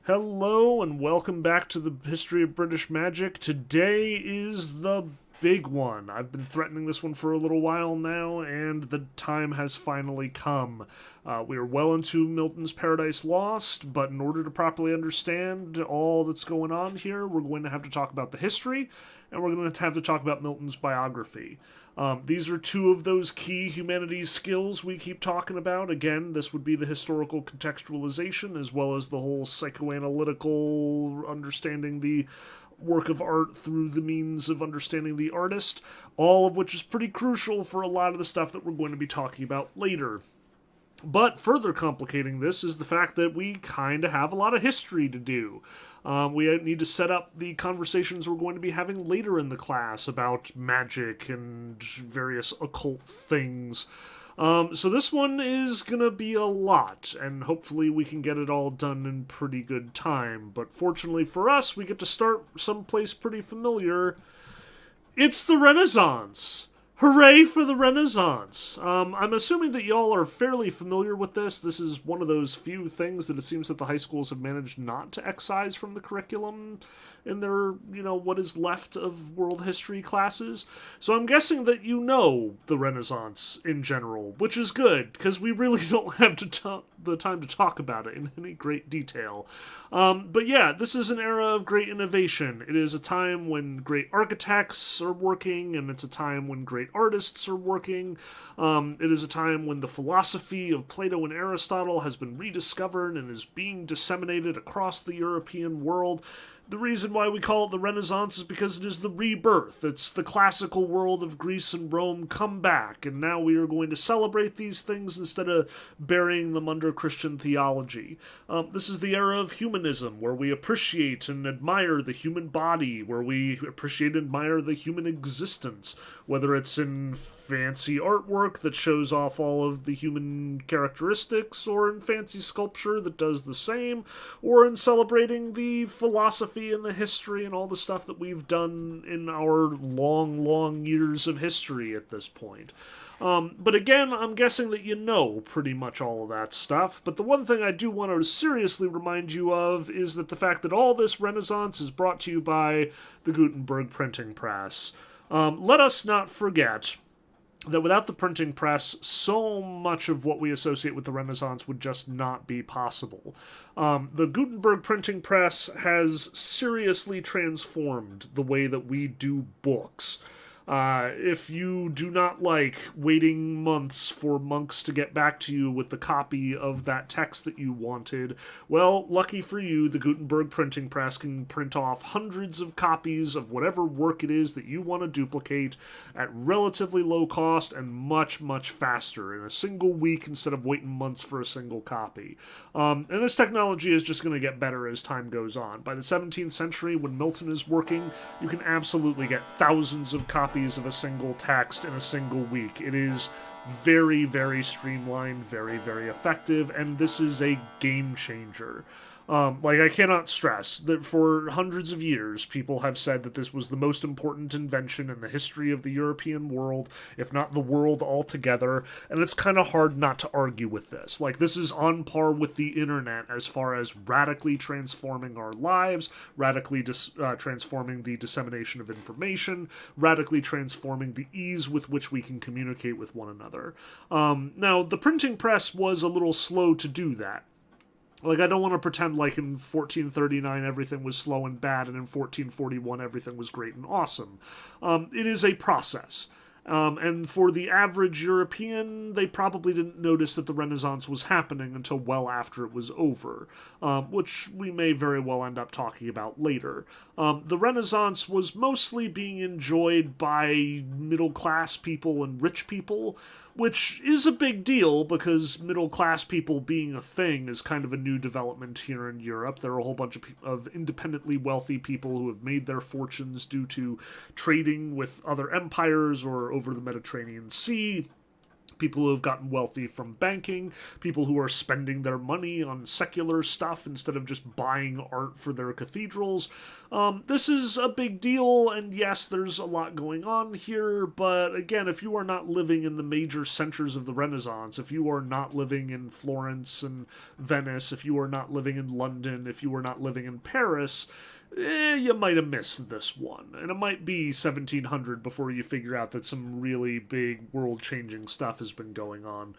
Hello and welcome back to the History of British Magic. Today is the big one. I've been threatening this one for a little while now, and the time has finally come. We are well into Milton's Paradise Lost, but in order to properly understand all that's going on here, we're going to have to talk about the history, and we're going to have to talk about Milton's biography. These are two of those key humanities skills we keep talking about. Again, this would be the historical contextualization as well as the whole psychoanalytical understanding the work of art through the means of understanding the artist, all of which is pretty crucial for a lot of the stuff that we're going to be talking about later. But further complicating this is the fact that we kind of have a lot of history to do. We need to set up the conversations we're going to be having later in the class about magic and various occult things. So this one is going to be a lot, and hopefully we can get it all done in pretty good time. But fortunately for us, we get to start someplace pretty familiar. It's the Renaissance! Hooray for the Renaissance! I'm assuming that y'all are fairly familiar with this. This is one of those few things that it seems that the high schools have managed not to excise from the curriculum in their, what is left of world history classes. So I'm guessing that you know the Renaissance in general, which is good, because we really don't have the time to talk about it in any great detail. But yeah, this is an era of great innovation. It is a time when great architects are working, and it's a time when great artists are working. It is a time when the philosophy of Plato and Aristotle has been rediscovered and is being disseminated across the European world. The reason why we call it the Renaissance is because it is the rebirth. It's the classical world of Greece and Rome come back, and now we are going to celebrate these things instead of burying them under Christian theology. This is the era of humanism, where we appreciate and admire the human body, where we appreciate and admire the human existence, whether it's in fancy artwork that shows off all of the human characteristics, or in fancy sculpture that does the same, or in celebrating the philosophy and the history and all the stuff that we've done in our long years of history at this point. But again, I'm guessing that you know pretty much all of that stuff. But the one thing I do want to seriously remind you of is that the fact that all this Renaissance is brought to you by the Gutenberg printing press. Let us not forget that without the printing press, so much of what we associate with the Renaissance would just not be possible. The Gutenberg printing press has seriously transformed the way that we do books. If you do not like waiting months for monks to get back to you with the copy of that text that you wanted, well, lucky for you, the Gutenberg printing press can print off hundreds of copies of whatever work it is that you want to duplicate at relatively low cost and much faster in a single week instead of waiting months for a single copy. And this technology is just going to get better as time goes on. By the 17th century, when Milton is working, you can absolutely get thousands of copies of a single text in a single week. It is very streamlined, very effective, and this is a game changer. I cannot stress that for hundreds of years, people have said that this was the most important invention in the history of the European world, if not the world altogether, and it's kind of hard not to argue with this. This is on par with the internet as far as radically transforming our lives, radically transforming the dissemination of information, radically transforming the ease with which we can communicate with one another. Now, the printing press was a little slow to do that. I don't want to pretend in 1439 everything was slow and bad, and in 1441 everything was great and awesome. It is a process. And for the average European, they probably didn't notice that the Renaissance was happening until well after it was over, which we may very well end up talking about later. The Renaissance was mostly being enjoyed by middle-class people and rich people, which is a big deal because middle-class people being a thing is kind of a new development here in Europe. There are a whole bunch of independently wealthy people who have made their fortunes due to trading with other empires or over the Mediterranean Sea. people who have gotten wealthy from banking, people who are spending their money on secular stuff instead of just buying art for their cathedrals. This is a big deal, and yes, there's a lot going on here, but again, if you are not living in the major centers of the Renaissance, if you are not living in Florence and Venice, if you are not living in London, if you are not living in Paris, you might have missed this one. And it might be 1700 before you figure out that some really big world-changing stuff has been going on.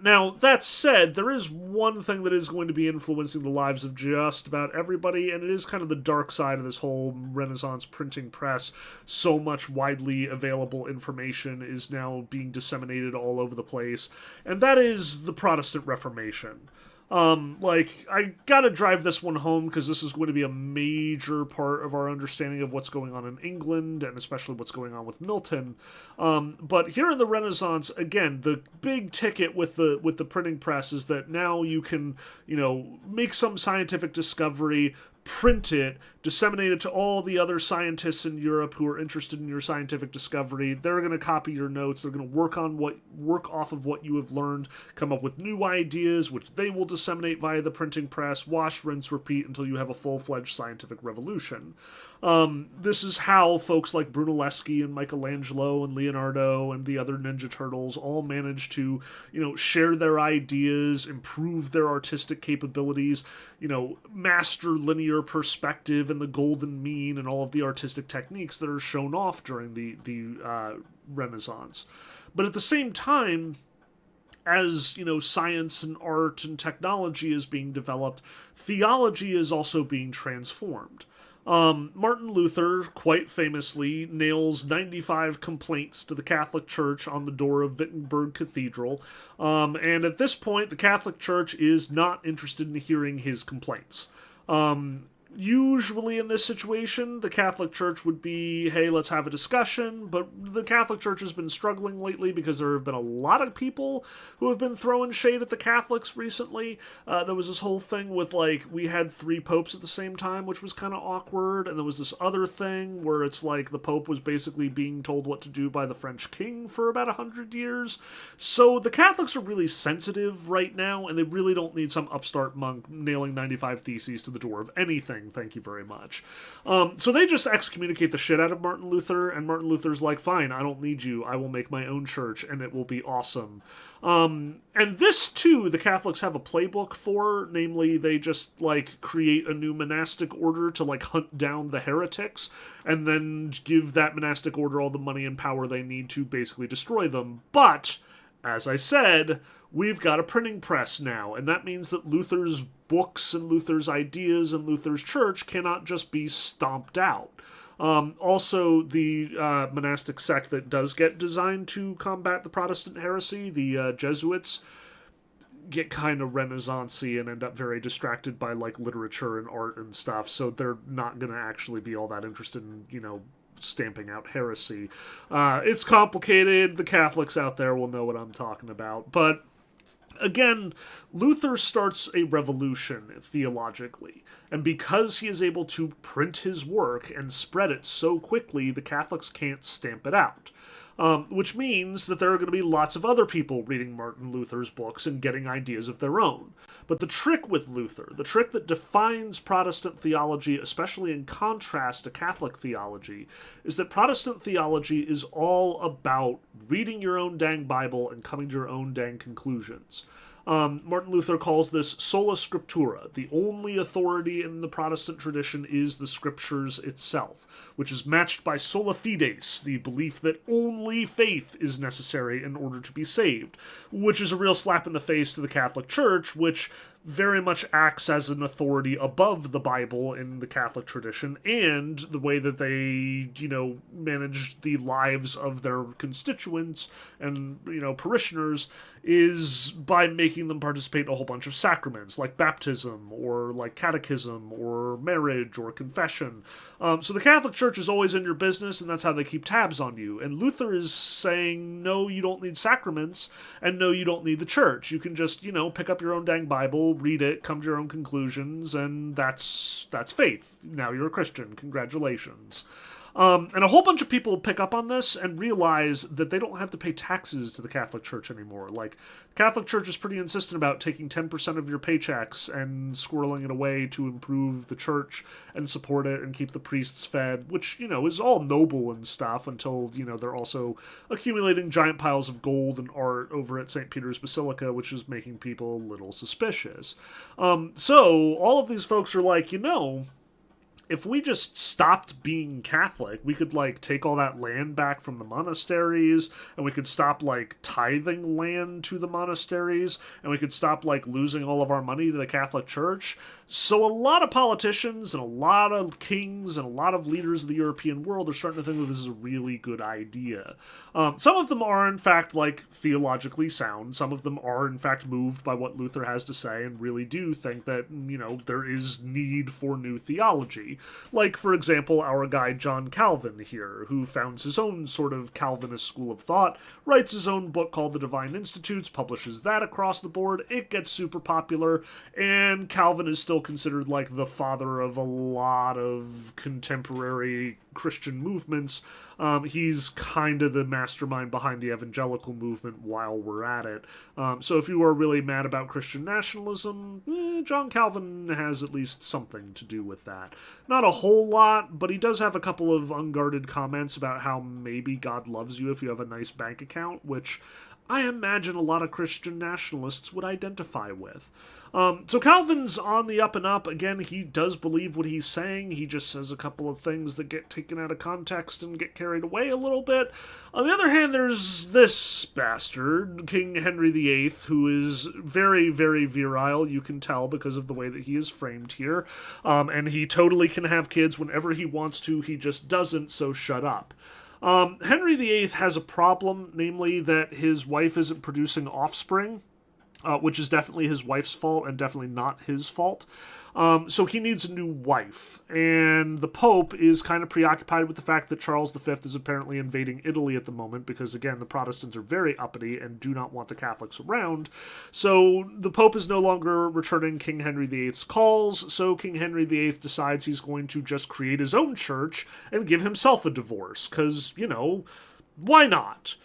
Now, that said, there is one thing that is going to be influencing the lives of just about everybody, and it is kind of the dark side of this whole Renaissance printing press. So much widely available information is now being disseminated all over the place, and that is the Protestant Reformation. I gotta drive this one home because this is going to be a major part of our understanding of what's going on in England and especially what's going on with Milton. But here in the Renaissance, again, the big ticket with the printing press is that now you can, make some scientific discovery, print it, disseminate it to all the other scientists in Europe who are interested in your scientific discovery. They're going to copy your notes. They're going to work off of what you have learned, come up with new ideas, which they will disseminate via the printing press, wash, rinse, repeat until you have a full-fledged scientific revolution. This is how folks like Brunelleschi and Michelangelo and Leonardo and the other Ninja Turtles all managed to, share their ideas, improve their artistic capabilities, master linear perspective and the golden mean and all of the artistic techniques that are shown off during the Renaissance. But at the same time, as science and art and technology is being developed, theology is also being transformed. Martin Luther, quite famously, nails 95 complaints to the Catholic Church on the door of Wittenberg Cathedral, and at this point, the Catholic Church is not interested in hearing his complaints. Usually in this situation, the Catholic Church would be, hey, let's have a discussion, but the Catholic Church has been struggling lately because there have been a lot of people who have been throwing shade at the Catholics recently. There was this whole thing with, we had 3 popes at the same time, which was kind of awkward, and there was this other thing where it's like the Pope was basically being told what to do by the French king for about 100 years. So the Catholics are really sensitive right now, and they really don't need some upstart monk nailing 95 theses to the door of anything. Thank you very much. So they just excommunicate the shit out of Martin Luther, and Martin Luther's like, fine, I don't need you. I will make my own church, and it will be awesome. And this, too, the Catholics have a playbook for, namely, they just, create a new monastic order to, hunt down the heretics, and then give that monastic order all the money and power they need to basically destroy them. But, as I said, we've got a printing press now, and that means that Luther's books and Luther's ideas and Luther's church cannot just be stomped out. Also, the monastic sect that does get designed to combat the Protestant heresy, the Jesuits, get kind of Renaissance-y and end up very distracted by, literature and art and stuff, so they're not going to actually be all that interested in, stamping out heresy. It's complicated. The Catholics out there will know what I'm talking about, but again, Luther starts a revolution theologically, and because he is able to print his work and spread it so quickly, the Catholics can't stamp it out. Which means that there are going to be lots of other people reading Martin Luther's books and getting ideas of their own. But the trick with Luther, the trick that defines Protestant theology, especially in contrast to Catholic theology, is that Protestant theology is all about reading your own dang Bible and coming to your own dang conclusions. Martin Luther calls this sola scriptura. The only authority in the Protestant tradition is the scriptures itself, which is matched by sola fides, the belief that only faith is necessary in order to be saved, which is a real slap in the face to the Catholic Church, which very much acts as an authority above the Bible in the Catholic tradition, and the way that they, manage the lives of their constituents and, parishioners is by making them participate in a whole bunch of sacraments, like baptism, or like catechism, or marriage, or confession. So the Catholic Church is always in your business, and that's how they keep tabs on you. And Luther is saying, no, you don't need sacraments, and no, you don't need the church. You can just, pick up your own dang Bible, read it, come to your own conclusions, and that's faith. Now you're a Christian. Congratulations. And a whole bunch of people pick up on this and realize that they don't have to pay taxes to the Catholic Church anymore. Like, the Catholic Church is pretty insistent about taking 10% of your paychecks and squirreling it away to improve the church and support it and keep the priests fed, which, is all noble and stuff until, they're also accumulating giant piles of gold and art over at St. Peter's Basilica, which is making people a little suspicious. So all of these folks are like, if we just stopped being Catholic, we could, take all that land back from the monasteries, and we could stop, tithing land to the monasteries, and we could stop, losing all of our money to the Catholic Church. So a lot of politicians and a lot of kings and a lot of leaders of the European world are starting to think that this is a really good idea. Some of them are, in fact, theologically sound. Some of them are, in fact, moved by what Luther has to say and really do think that, there is need for new theology. Like, for example, our guy John Calvin here, who founds his own sort of Calvinist school of thought, writes his own book called The Divine Institutes, publishes that across the board, it gets super popular, and Calvin is still considered the father of a lot of contemporary Christian movements. He's kind of the mastermind behind the evangelical movement while we're at it. So if you are really mad about Christian nationalism, John Calvin has at least something to do with that. Not a whole lot, but he does have a couple of unguarded comments about how maybe God loves you if you have a nice bank account, which I imagine a lot of Christian nationalists would identify with. So Calvin's on the up and up. Again, he does believe what he's saying. He just says a couple of things that get taken out of context and get carried away a little bit. On the other hand, there's this bastard, King Henry VIII, who is very, very virile, you can tell, because of the way that he is framed here. And he totally can have kids whenever he wants to. He just doesn't, so shut up. Henry VIII has a problem, namely that his wife isn't producing offspring, which is definitely his wife's fault and definitely not his fault. So he needs a new wife, and the Pope is kind of preoccupied with the fact that Charles V is apparently invading Italy at the moment because, again, the Protestants are very uppity and do not want the Catholics around. So the Pope is no longer returning King Henry VIII's calls, so King Henry VIII decides he's going to just create his own church and give himself a divorce, because, why not?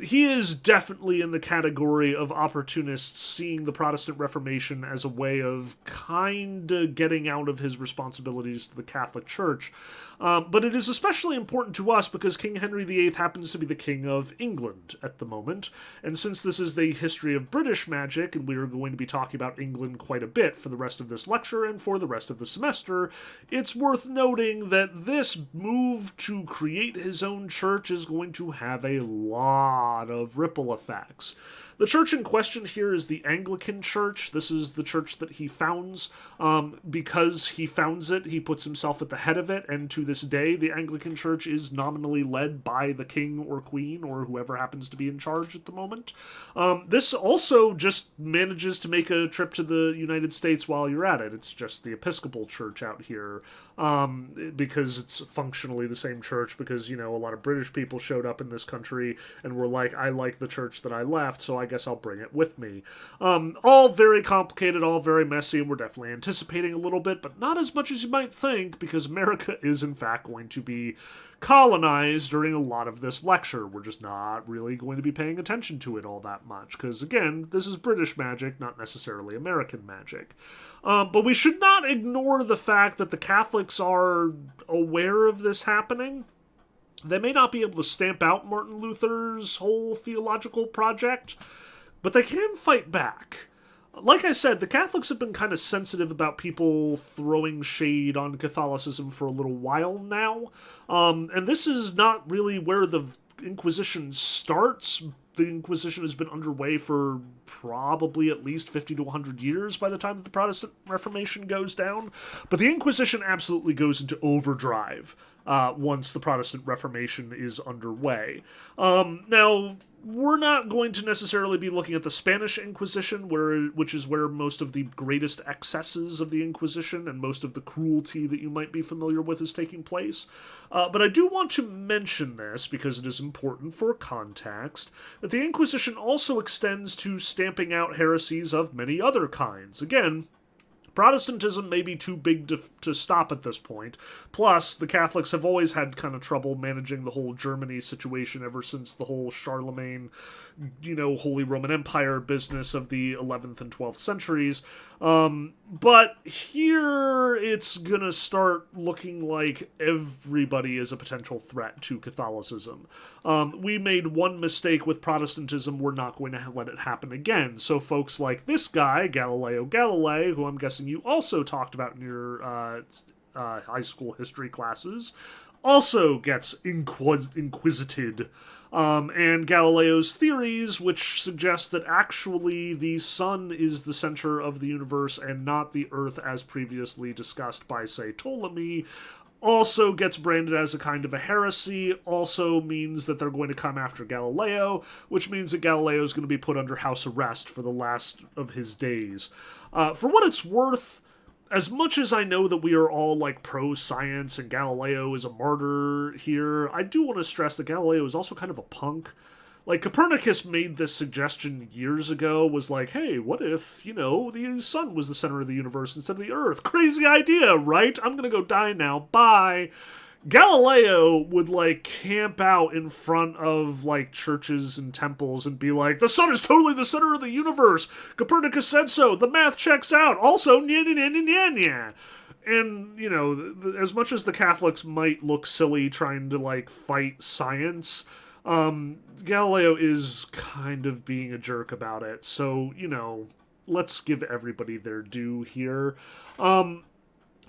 He is definitely in the category of opportunists seeing the Protestant Reformation as a way of kinda getting out of his responsibilities to the Catholic Church. But it is especially important to us because King Henry VIII happens to be the King of England at the moment, and since this is the history of British Magic, and we are going to be talking about England quite a bit for the rest of this lecture and for the rest of the semester, it's worth noting that this move to create his own church is going to have a lot of ripple effects. The church in question here is the Anglican Church. This is the church that he founds. Because he founds it, he puts himself at the head of it, and to this day, the Anglican Church is nominally led by the king or queen, or whoever happens to be in charge at the moment. This also just manages to make a trip to the United States while you're at it. It's just the Episcopal Church out here, because it's functionally the same church, because, a lot of British people showed up in this country and were like, I like the church that I left, so I guess I'll bring it with me. All very complicated, all very messy, and we're definitely anticipating a little bit, but not as much as you might think, because America is in fact going to be colonized during a lot of this lecture. We're just not really going to be paying attention to it all that much, because again, this is British magic, not necessarily American magic. But we should not ignore the fact that the Catholics are aware of this happening. They may not be able to stamp out Martin Luther's whole theological project, but they can fight back. Like I said, the Catholics have been kind of sensitive about people throwing shade on Catholicism for a little while now. And this is not really where the Inquisition starts. The Inquisition has been underway for probably at least 50 to 100 years by the time that the Protestant Reformation goes down. But the Inquisition absolutely goes into overdrive once the Protestant Reformation is underway. Now, we're not going to necessarily be looking at the Spanish Inquisition, which is where most of the greatest excesses of the Inquisition and most of the cruelty that you might be familiar with is taking place. But I do want to mention this, because it is important for context, that the Inquisition also extends to stamping out heresies of many other kinds. Again, Protestantism may be too big to stop at this point. Plus, the Catholics have always had kind of trouble managing the whole Germany situation ever since the whole Charlemagne, Holy Roman Empire business of the 11th and 12th centuries. But here it's gonna start looking like everybody is a potential threat to Catholicism. We made one mistake with Protestantism, we're not going to let it happen again. So folks like this guy, Galileo Galilei, who I'm guessing you also talked about in your high school history classes, also gets inquisited. And Galileo's theories, which suggest that actually the sun is the center of the universe and not the earth as previously discussed by, say, Ptolemy, also gets branded as a kind of a heresy, also means that they're going to come after Galileo, which means that Galileo is going to be put under house arrest for the last of his days. For what it's worth, as much as I know that we are all like pro-science and Galileo is a martyr here, I do want to stress that Galileo is also kind of a punk. Like, Copernicus made this suggestion years ago, was like, hey, what if, the sun was the center of the universe instead of the earth? Crazy idea, right? I'm gonna go die now, bye. Galileo would, camp out in front of, churches and temples and be like, the sun is totally the center of the universe! Copernicus said so! The math checks out! Also, nya. And, as much as the Catholics might look silly trying to, fight science, Galileo is kind of being a jerk about it. So, let's give everybody their due here.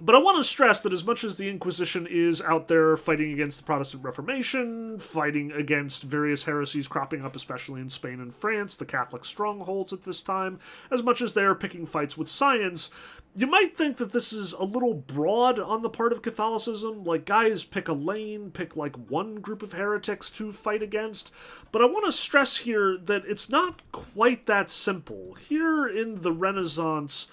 But I want to stress that as much as the Inquisition is out there fighting against the Protestant Reformation, fighting against various heresies cropping up, especially in Spain and France, the Catholic strongholds at this time, as much as they're picking fights with science, you might think that this is a little broad on the part of Catholicism. Guys, pick a lane, pick one group of heretics to fight against. But I want to stress here that it's not quite that simple. Here in the Renaissance,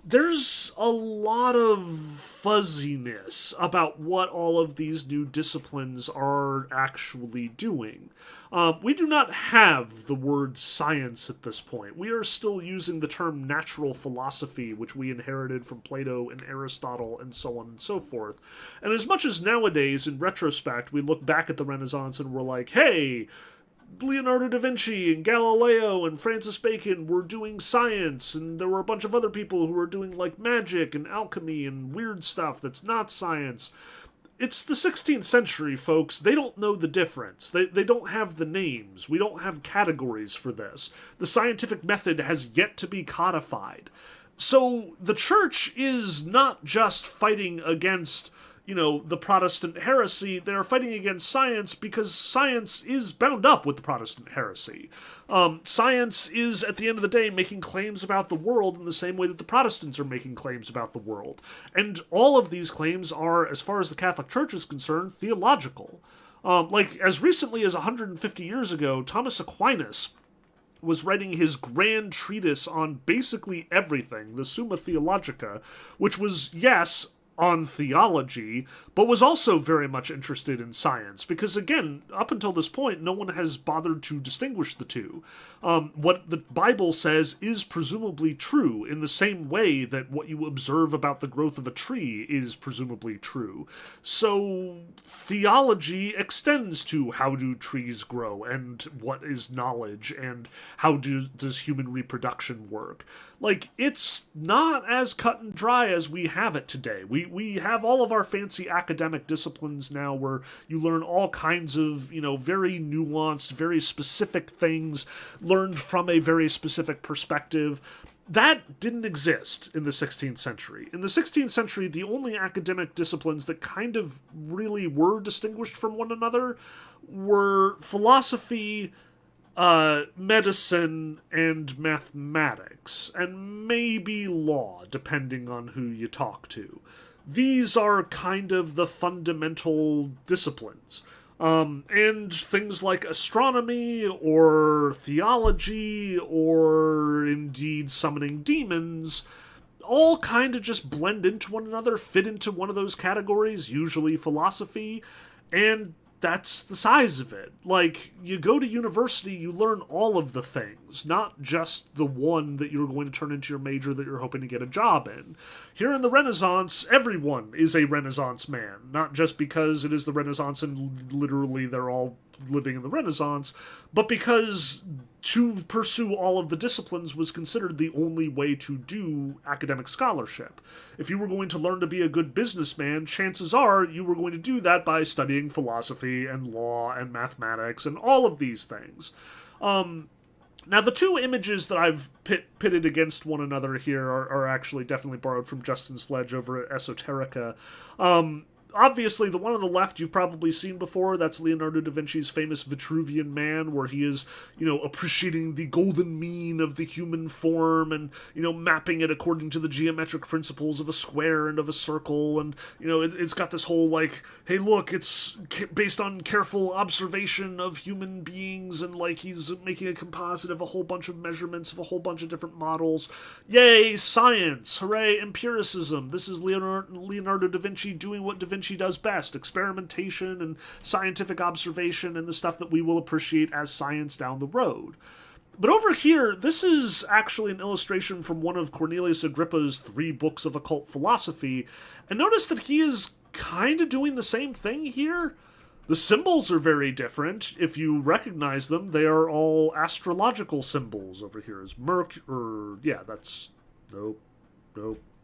there's a lot of fuzziness about what all of these new disciplines are actually doing. We do not have the word science at this point. We are still using the term natural philosophy, which we inherited from Plato and Aristotle and so on and so forth. And as much as nowadays, in retrospect, we look back at the Renaissance and we're like, hey, Leonardo da Vinci and Galileo and Francis Bacon were doing science, and there were a bunch of other people who were doing magic and alchemy and weird stuff that's not science. It's the 16th century, folks. They don't know the difference. They don't have the names. We don't have categories for this. The scientific method has yet to be codified. So the church is not just fighting against the Protestant heresy. They're fighting against science because science is bound up with the Protestant heresy. Science is, at the end of the day, making claims about the world in the same way that the Protestants are making claims about the world. And all of these claims are, as far as the Catholic Church is concerned, theological. As recently as 150 years ago, Thomas Aquinas was writing his grand treatise on basically everything, the Summa Theologica, which was, yes, on theology, but was also very much interested in science, because again, up until this point, no one has bothered to distinguish the two. What the Bible says is presumably true, in the same way that what you observe about the growth of a tree is presumably true. So theology extends to how do trees grow, and what is knowledge, and how does human reproduction work. It's not as cut and dry as we have it today. We have all of our fancy academic disciplines now where you learn all kinds of, very nuanced, very specific things learned from a very specific perspective. That didn't exist in the 16th century. In the 16th century, the only academic disciplines that kind of really were distinguished from one another were philosophy, medicine, and mathematics, and maybe law, depending on who you talk to. These are kind of the fundamental disciplines. And things like astronomy, or theology, or indeed summoning demons, all kind of just blend into one another, fit into one of those categories, usually philosophy, and that's the size of it. You go to university, you learn all of the things. things, not just the one that you're going to turn into your major that you're hoping to get a job in. Here in the Renaissance, everyone is a Renaissance man, not just because it is the Renaissance and literally they're all living in the Renaissance, but because to pursue all of the disciplines was considered the only way to do academic scholarship. If you were going to learn to be a good businessman, chances are you were going to do that by studying philosophy and law and mathematics and all of these things. Now, the two images that I've pitted against one another here are actually definitely borrowed from Justin Sledge over at Esoterica. Obviously, the one on the left you've probably seen before. That's Leonardo da Vinci's famous Vitruvian Man, where he is, appreciating the golden mean of the human form and, mapping it according to the geometric principles of a square and of a circle. And, it's got this whole, hey, look, it's based on careful observation of human beings, and, he's making a composite of a whole bunch of measurements of a whole bunch of different models. Yay, science! Hooray, empiricism! This is Leonardo da Vinci doing what da Vinci does best, experimentation and scientific observation and the stuff that we will appreciate as science down the road. But over here, this is actually an illustration from one of Cornelius Agrippa's 3 books of occult philosophy, and notice that he is kind of doing the same thing here. The symbols are very different. If you recognize them, they are all astrological symbols. Over here is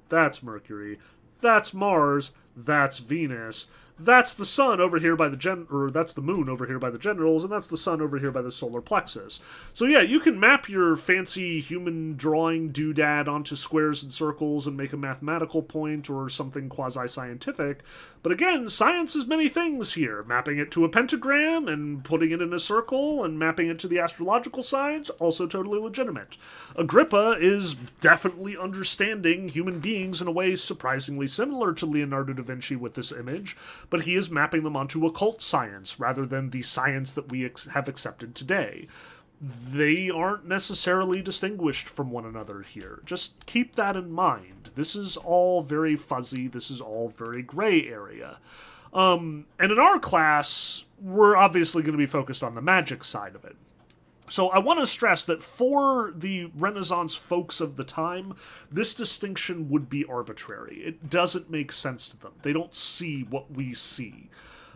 that's Mercury, that's Mars, that's Venus, that's the sun over here by that's the moon over here by the genitals, and that's the sun over here by the solar plexus. So yeah, you can map your fancy human drawing doodad onto squares and circles and make a mathematical point or something quasi-scientific, but again, science is many things here. Mapping it to a pentagram and putting it in a circle and mapping it to the astrological signs, also totally legitimate. Agrippa is definitely understanding human beings in a way surprisingly similar to Leonardo da Vinci with this image, but he is mapping them onto occult science rather than the science that we have accepted today. They aren't necessarily distinguished from one another here. Just keep that in mind. This is all very fuzzy. This is all very gray area. And in our class, we're obviously going to be focused on the magic side of it. So I want to stress that for the Renaissance folks of the time, this distinction would be arbitrary. It doesn't make sense to them. They don't see what we see.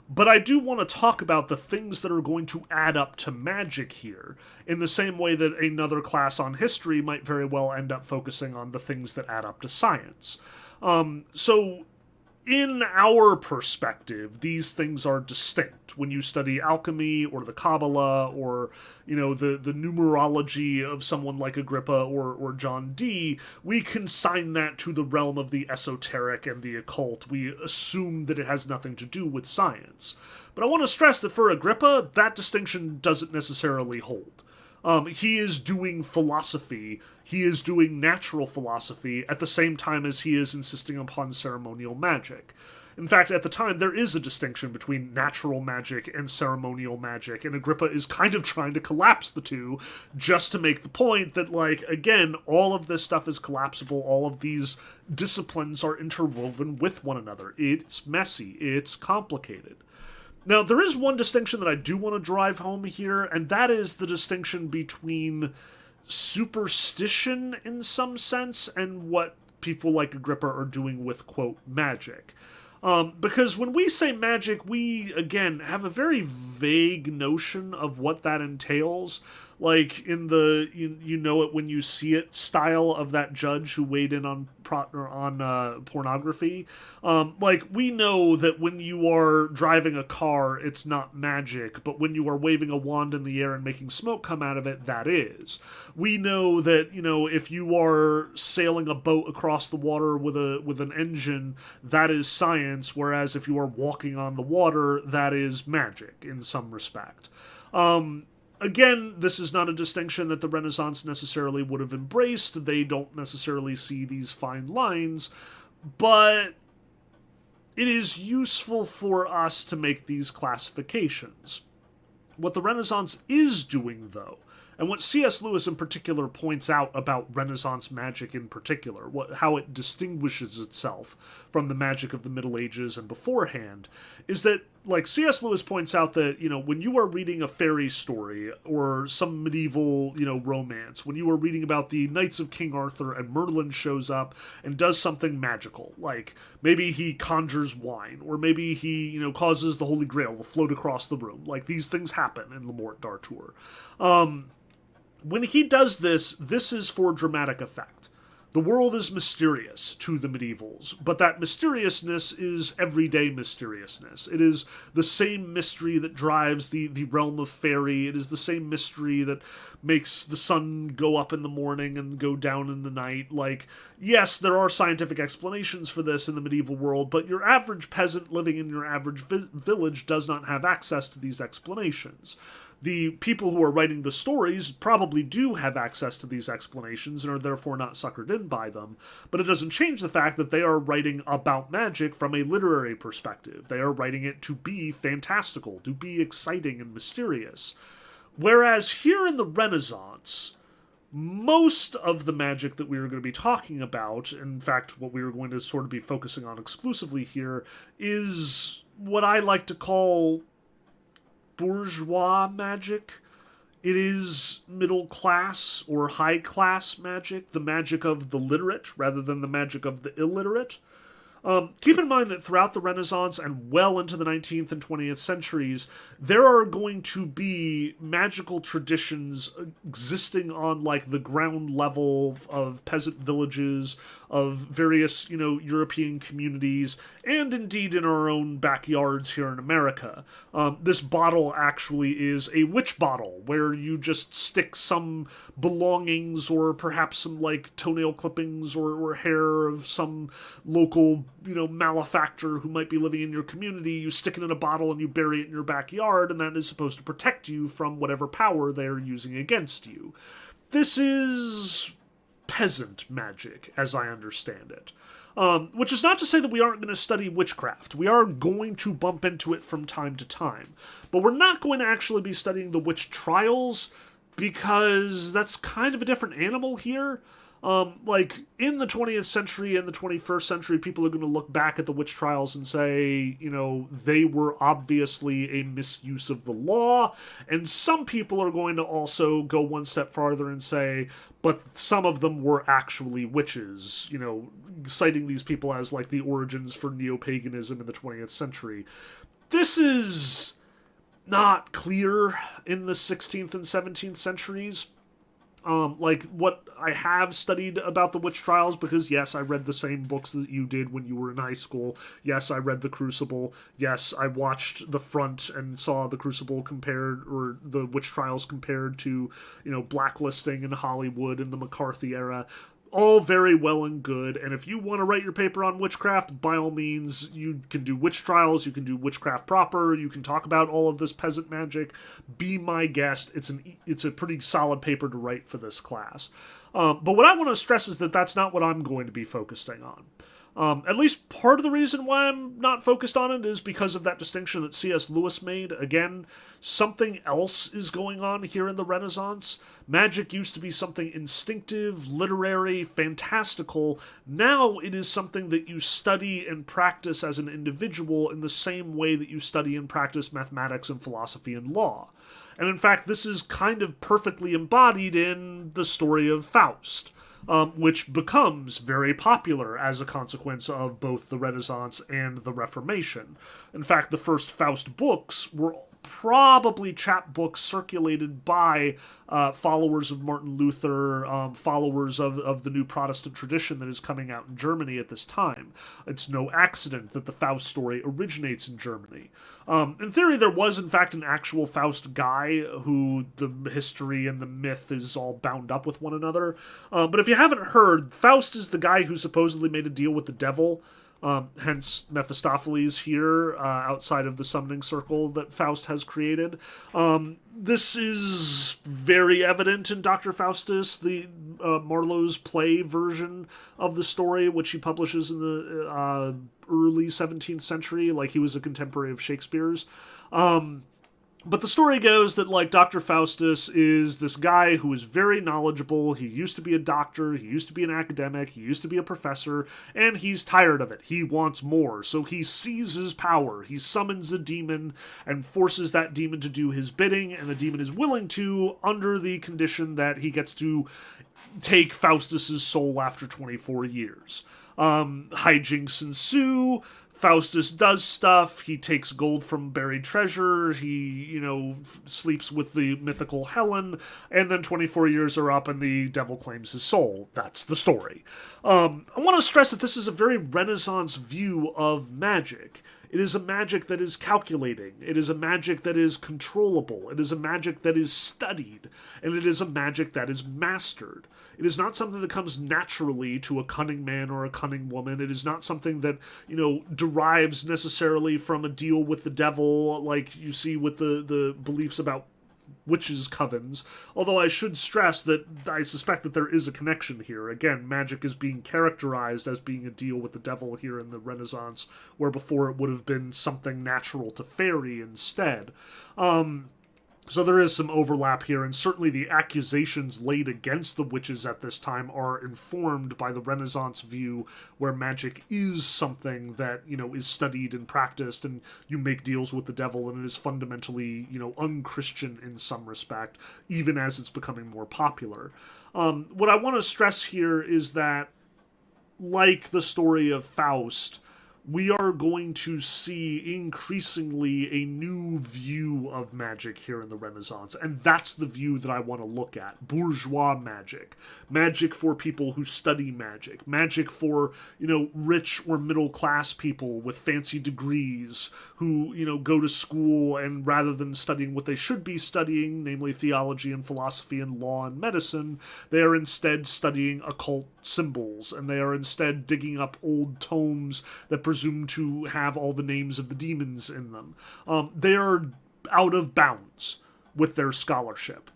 But I do want to talk about the things that are going to add up to magic here, in the same way that another class on history might very well end up focusing on the things that add up to science. So in our perspective, these things are distinct. When you study alchemy or the Kabbalah or, the numerology of someone like Agrippa or John Dee, we consign that to the realm of the esoteric and the occult. We assume that it has nothing to do with science. But I want to stress that for Agrippa, that distinction doesn't necessarily hold. He is doing philosophy, he is doing natural philosophy, at the same time as he is insisting upon ceremonial magic. In fact, at the time, there is a distinction between natural magic and ceremonial magic, and Agrippa is kind of trying to collapse the two, just to make the point that, again, all of this stuff is collapsible, all of these disciplines are interwoven with one another. It's messy, it's complicated. Now, there is one distinction that I do want to drive home here, and that is the distinction between superstition, in some sense, and what people like Agrippa are doing with, quote, magic. Because when we say magic, we, again, have a very vague notion of what that entails. Like in the you know it when you see it style of that judge who weighed in on pornography. We know that when you are driving a car, it's not magic, but when you are waving a wand in the air and making smoke come out of it, that is. We know that, if you are sailing a boat across the water with an engine, that is science, whereas if you are walking on the water, that is magic in some respect. Again, this is not a distinction that the Renaissance necessarily would have embraced. They don't necessarily see these fine lines, but it is useful for us to make these classifications. What the Renaissance is doing, though, and what C.S. Lewis in particular points out about Renaissance magic in particular, how it distinguishes itself from the magic of the Middle Ages and beforehand, is that like C.S. Lewis points out that, when you are reading a fairy story or some medieval, romance, when you are reading about the Knights of King Arthur and Merlin shows up and does something magical, like maybe he conjures wine, or maybe he, causes the Holy Grail to float across the room. Like, these things happen in Le Morte d'Arthur. When he does this, this is for dramatic effect. The world is mysterious to the medievals, but that mysteriousness is everyday mysteriousness. It is the same mystery that drives the realm of fairy. It is the same mystery that makes the sun go up in the morning and go down in the night. Like, yes, there are scientific explanations for this in the medieval world, but your average peasant living in your average village does not have access to these explanations. The people who are writing the stories probably do have access to these explanations and are therefore not suckered in by them, but it doesn't change the fact that they are writing about magic from a literary perspective. They are writing it to be fantastical, to be exciting and mysterious. Whereas here in the Renaissance, most of the magic that we are going to be talking about, in fact, what we are going to sort of be focusing on exclusively here, is what I like to call bourgeois magic. It is middle class or high class magic, the magic of the literate rather than the magic of the illiterate. Keep in mind that throughout the Renaissance and well into the 19th and 20th centuries, there are going to be magical traditions existing on, like, the ground level of peasant villages, of various, European communities, and indeed in our own backyards here in America. This bottle actually is a witch bottle, where you just stick some belongings or perhaps some, like, toenail clippings or hair of some local malefactor who might be living in your community. You stick it in a bottle and you bury it in your backyard, and that is supposed to protect you from whatever power they're using against you. This is peasant magic, as I understand it. Which is not to say that we aren't going to study witchcraft. We are going to bump into it from time to time. But we're not going to actually be studying the witch trials, because that's kind of a different animal here. Like, in the 20th century and the 21st century, people are going to look back at the witch trials and say, they were obviously a misuse of the law. And some people are going to also go one step farther and say, but some of them were actually witches, citing these people as, like, the origins for neo-paganism in the 20th century. This is not clear in the 16th and 17th centuries. Like, what I have studied about the witch trials, because yes, I read the same books that you did when you were in high school. Yes, I read The Crucible. Yes, I watched The Front and saw The Crucible compared, or the witch trials compared to, blacklisting in Hollywood in the McCarthy era. All very well and good, and if you want to write your paper on witchcraft, by all means, you can do witch trials, you can do witchcraft proper, you can talk about all of this peasant magic. Be my guest. It's a pretty solid paper to write for this class. But what I want to stress is that that's not what I'm going to be focusing on. At least part of the reason why I'm not focused on it is because of that distinction that C.S. Lewis made. Again, something else is going on here in the Renaissance. Magic used to be something instinctive, literary, fantastical. Now it is something that you study and practice as an individual in the same way that you study and practice mathematics and philosophy and law. And in fact, this is kind of perfectly embodied in the story of Faust. Which becomes very popular as a consequence of both the Renaissance and the Reformation. In fact, the first Faust books were probably chapbooks circulated by followers of Martin Luther, followers of the new Protestant tradition that is coming out in Germany at this time. It's no accident that the Faust story originates in Germany. In theory, there was, in fact, an actual Faust guy who the history and the myth is all bound up with one another. But if you haven't heard, Faust is the guy who supposedly made a deal with the devil. Hence Mephistopheles here, outside of the summoning circle that Faust has created. This is very evident in Dr. Faustus, the Marlowe's play version of the story, which he publishes in the early 17th century, like he was a contemporary of Shakespeare's. But the story goes that, like, Dr. Faustus is this guy who is very knowledgeable. He used to be a doctor, he used to be an academic, he used to be a professor, and he's tired of it. He wants more. So he seizes power. He summons a demon and forces that demon to do his bidding, and the demon is willing to, under the condition that he gets to take Faustus's soul after 24 years. Hijinks ensue. Faustus does stuff. He takes gold from buried treasure. He, sleeps with the mythical Helen. And then 24 years are up and the devil claims his soul. That's the story. I want to stress that this is a very Renaissance view of magic. It is a magic that is calculating. It is a magic that is controllable. It is a magic that is studied. And it is a magic that is mastered. It is not something that comes naturally to a cunning man or a cunning woman. It is not something that, derives necessarily from a deal with the devil, like you see with the beliefs about witches' covens. Although I should stress that I suspect that there is a connection here. Again, magic is being characterized as being a deal with the devil here in the Renaissance, where before it would have been something natural to fairy instead. So there is some overlap here, and certainly the accusations laid against the witches at this time are informed by the Renaissance view, where magic is something that, is studied and practiced, and you make deals with the devil, and it is fundamentally, unchristian in some respect, even as it's becoming more popular. What I want to stress here is that, like the story of Faust, we are going to see increasingly a new view of magic here in the Renaissance, and that's the view that I want to look at. Bourgeois magic. Magic for people who study magic. Magic for, rich or middle-class people with fancy degrees who, go to school and rather than studying what they should be studying, namely theology and philosophy and law and medicine, they are instead studying occult symbols, and they are instead digging up old tomes that presumed to have all the names of the demons in them. They are out of bounds with their scholarship.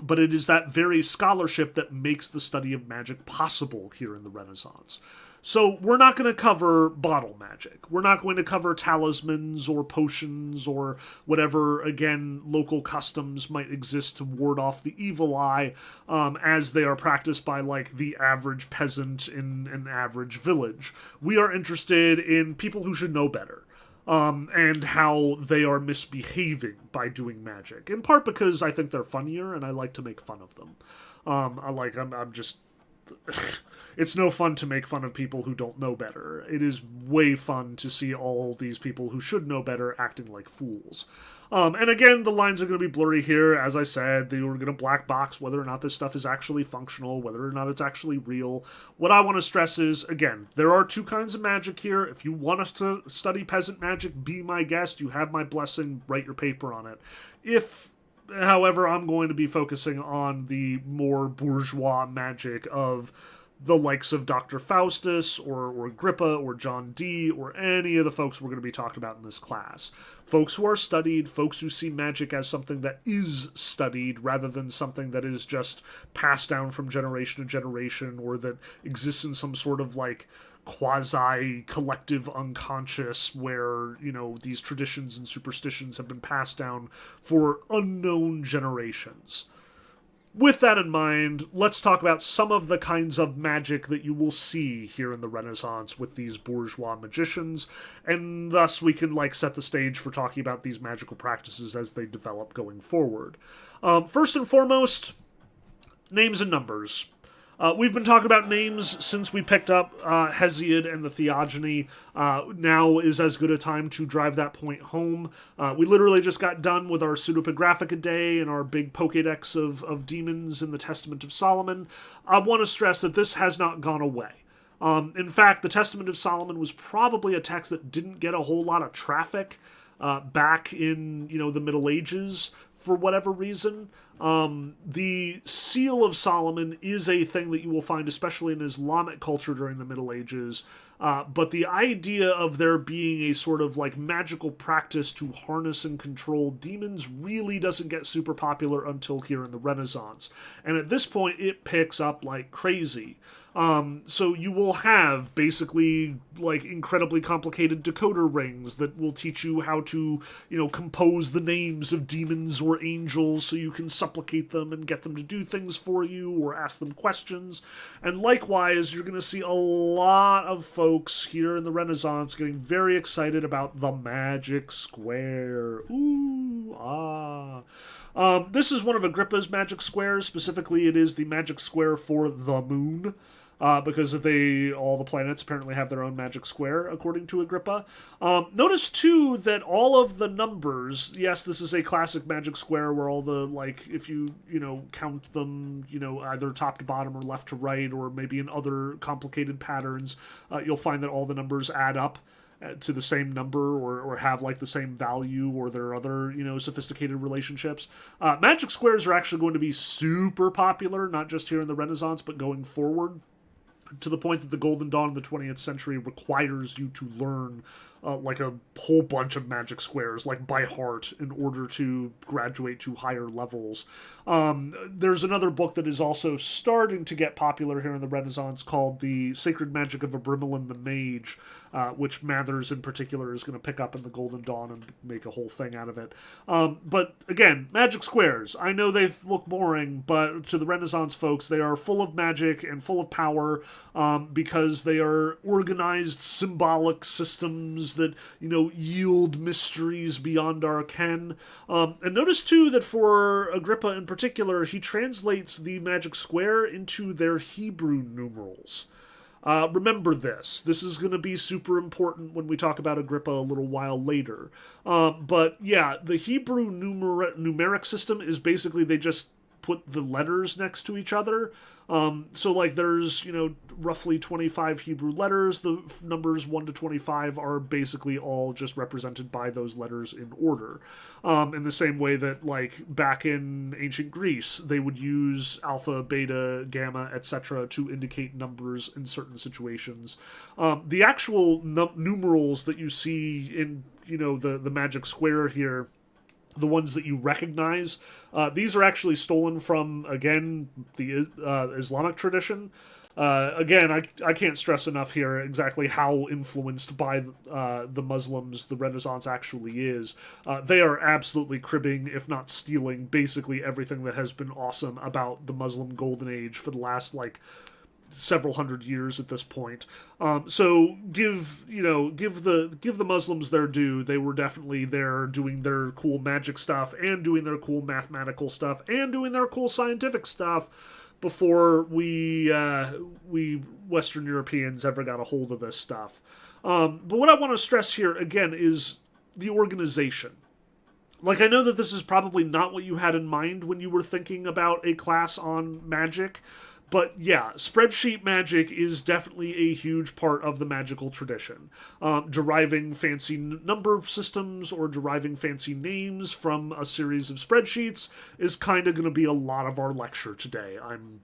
But it is that very scholarship that makes the study of magic possible here in the Renaissance. So we're not going to cover bottle magic. We're not going to cover talismans or potions or whatever, again, local customs might exist to ward off the evil eye, as they are practiced by, like, the average peasant in an average village. We are interested in people who should know better. And how they are misbehaving by doing magic. In part because I think they're funnier and I like to make fun of them. I'm just... It's no fun to make fun of people who don't know better. It is way fun to see all these people who should know better acting like fools. And again, the lines are going to be blurry here. As I said, they were going to black box whether or not this stuff is actually functional, whether or not it's actually real. What I want to stress is, again, there are two kinds of magic here. If you want us to study peasant magic, be my guest. You have my blessing. Write your paper on it. However, I'm going to be focusing on the more bourgeois magic of the likes of Dr. Faustus or Agrippa or John Dee or any of the folks we're going to be talking about in this class. Folks who are studied, folks who see magic as something that is studied rather than something that is just passed down from generation to generation or that exists in some sort of like quasi-collective unconscious where, these traditions and superstitions have been passed down for unknown generations. With that in mind, let's talk about some of the kinds of magic that you will see here in the Renaissance with these bourgeois magicians, and thus we can set the stage for talking about these magical practices as they develop going forward. First and foremost, names and numbers. We've been talking about names since we picked up Hesiod and the Theogony. Now is as good a time to drive that point home. We literally just got done with our Pseudepigraphica Day and our big Pokédex of demons in the Testament of Solomon. I want to stress that this has not gone away. In fact, the Testament of Solomon was probably a text that didn't get a whole lot of traffic back in the Middle Ages for whatever reason. The Seal of Solomon is a thing that you will find especially in Islamic culture during the Middle Ages, but the idea of there being a sort of magical practice to harness and control demons really doesn't get super popular until here in the Renaissance. And at this point it picks up like crazy. So you will have basically like incredibly complicated decoder rings that will teach you how to, compose the names of demons or angels so you can supplicate them and get them to do things for you or ask them questions. And likewise, you're going to see a lot of folks here in the Renaissance getting very excited about the magic square. Ooh, ah. This is one of Agrippa's magic squares. Specifically, it is the magic square for the moon. Because all the planets apparently have their own magic square, according to Agrippa. Notice, too, that all of the numbers, yes, this is a classic magic square where all the, if you, count them, either top to bottom or left to right, or maybe in other complicated patterns, you'll find that all the numbers add up to the same number or have the same value, or there are other sophisticated relationships. Magic squares are actually going to be super popular, not just here in the Renaissance but going forward, to the point that the Golden Dawn of the 20th century requires you to learn a whole bunch of magic squares by heart in order to graduate to higher levels. There's another book that is also starting to get popular here in the Renaissance called The Sacred Magic of Abramelin the Mage, which Mathers in particular is going to pick up in the Golden Dawn and make a whole thing out of it. But again, magic squares, I know they look boring, but to the Renaissance folks, they are full of magic and full of power, because they are organized symbolic systems that, yield mysteries beyond our ken. And notice, too, that for Agrippa in particular, he translates the magic square into their Hebrew numerals. Remember this. This is going to be super important when we talk about Agrippa a little while later. But yeah, the Hebrew numeric system is basically they just put the letters next to each other. So there's, roughly 25 Hebrew letters. The numbers 1 to 25 are basically all just represented by those letters in order. In the same way that, back in ancient Greece, they would use alpha, beta, gamma, etc. to indicate numbers in certain situations. The actual numerals that you see in, the magic square here, the ones that you recognize, these are actually stolen from, again, the Islamic tradition. Again, I can't stress enough here exactly how influenced by the Muslims the Renaissance actually is. They are absolutely cribbing, if not stealing, basically everything that has been awesome about the Muslim Golden Age for the last, several hundred years at this point. So give the Muslims their due. They were definitely there doing their cool magic stuff and doing their cool mathematical stuff and doing their cool scientific stuff before we Western Europeans ever got a hold of this stuff. But what I want to stress here again is the organization. I know that this is probably not what you had in mind when you were thinking about a class on magic, but yeah, spreadsheet magic is definitely a huge part of the magical tradition. Deriving fancy number systems or deriving fancy names from a series of spreadsheets is kind of going to be a lot of our lecture today, I'm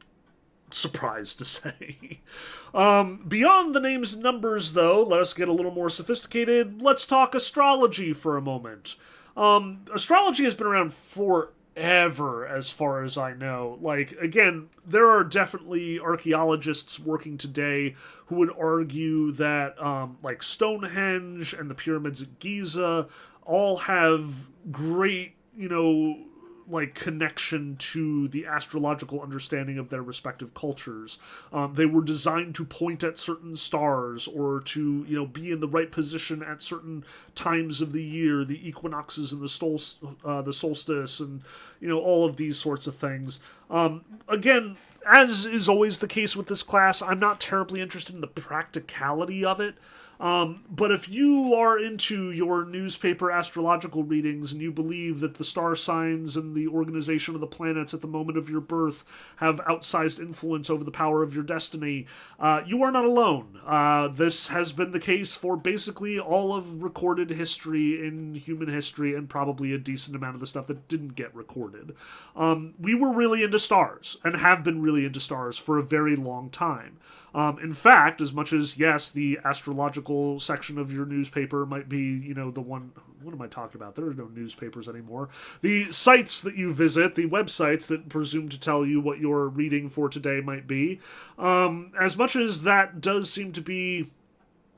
surprised to say. Beyond the names and numbers, though, let us get a little more sophisticated. Let's talk astrology for a moment. Astrology has been around forever, as far as I know. Again, there are definitely archaeologists working today who would argue that, Stonehenge and the pyramids at Giza all have great, connection to the astrological understanding of their respective cultures. They were designed to point at certain stars or to, be in the right position at certain times of the year, the equinoxes and the solstice and, all of these sorts of things. Again, as is always the case with this class, I'm not terribly interested in the practicality of it. But if you are into your newspaper astrological readings and you believe that the star signs and the organization of the planets at the moment of your birth have outsized influence over the power of your destiny, you are not alone. This has been the case for basically all of recorded history in human history and probably a decent amount of the stuff that didn't get recorded. We were really into stars and have been really really into stars for a very long time. In fact, as much as, yes, the astrological section of your newspaper might be, the one... What am I talking about? There are no newspapers anymore. The sites that you visit, the websites that presume to tell you what your reading for today might be, as much as that does seem to be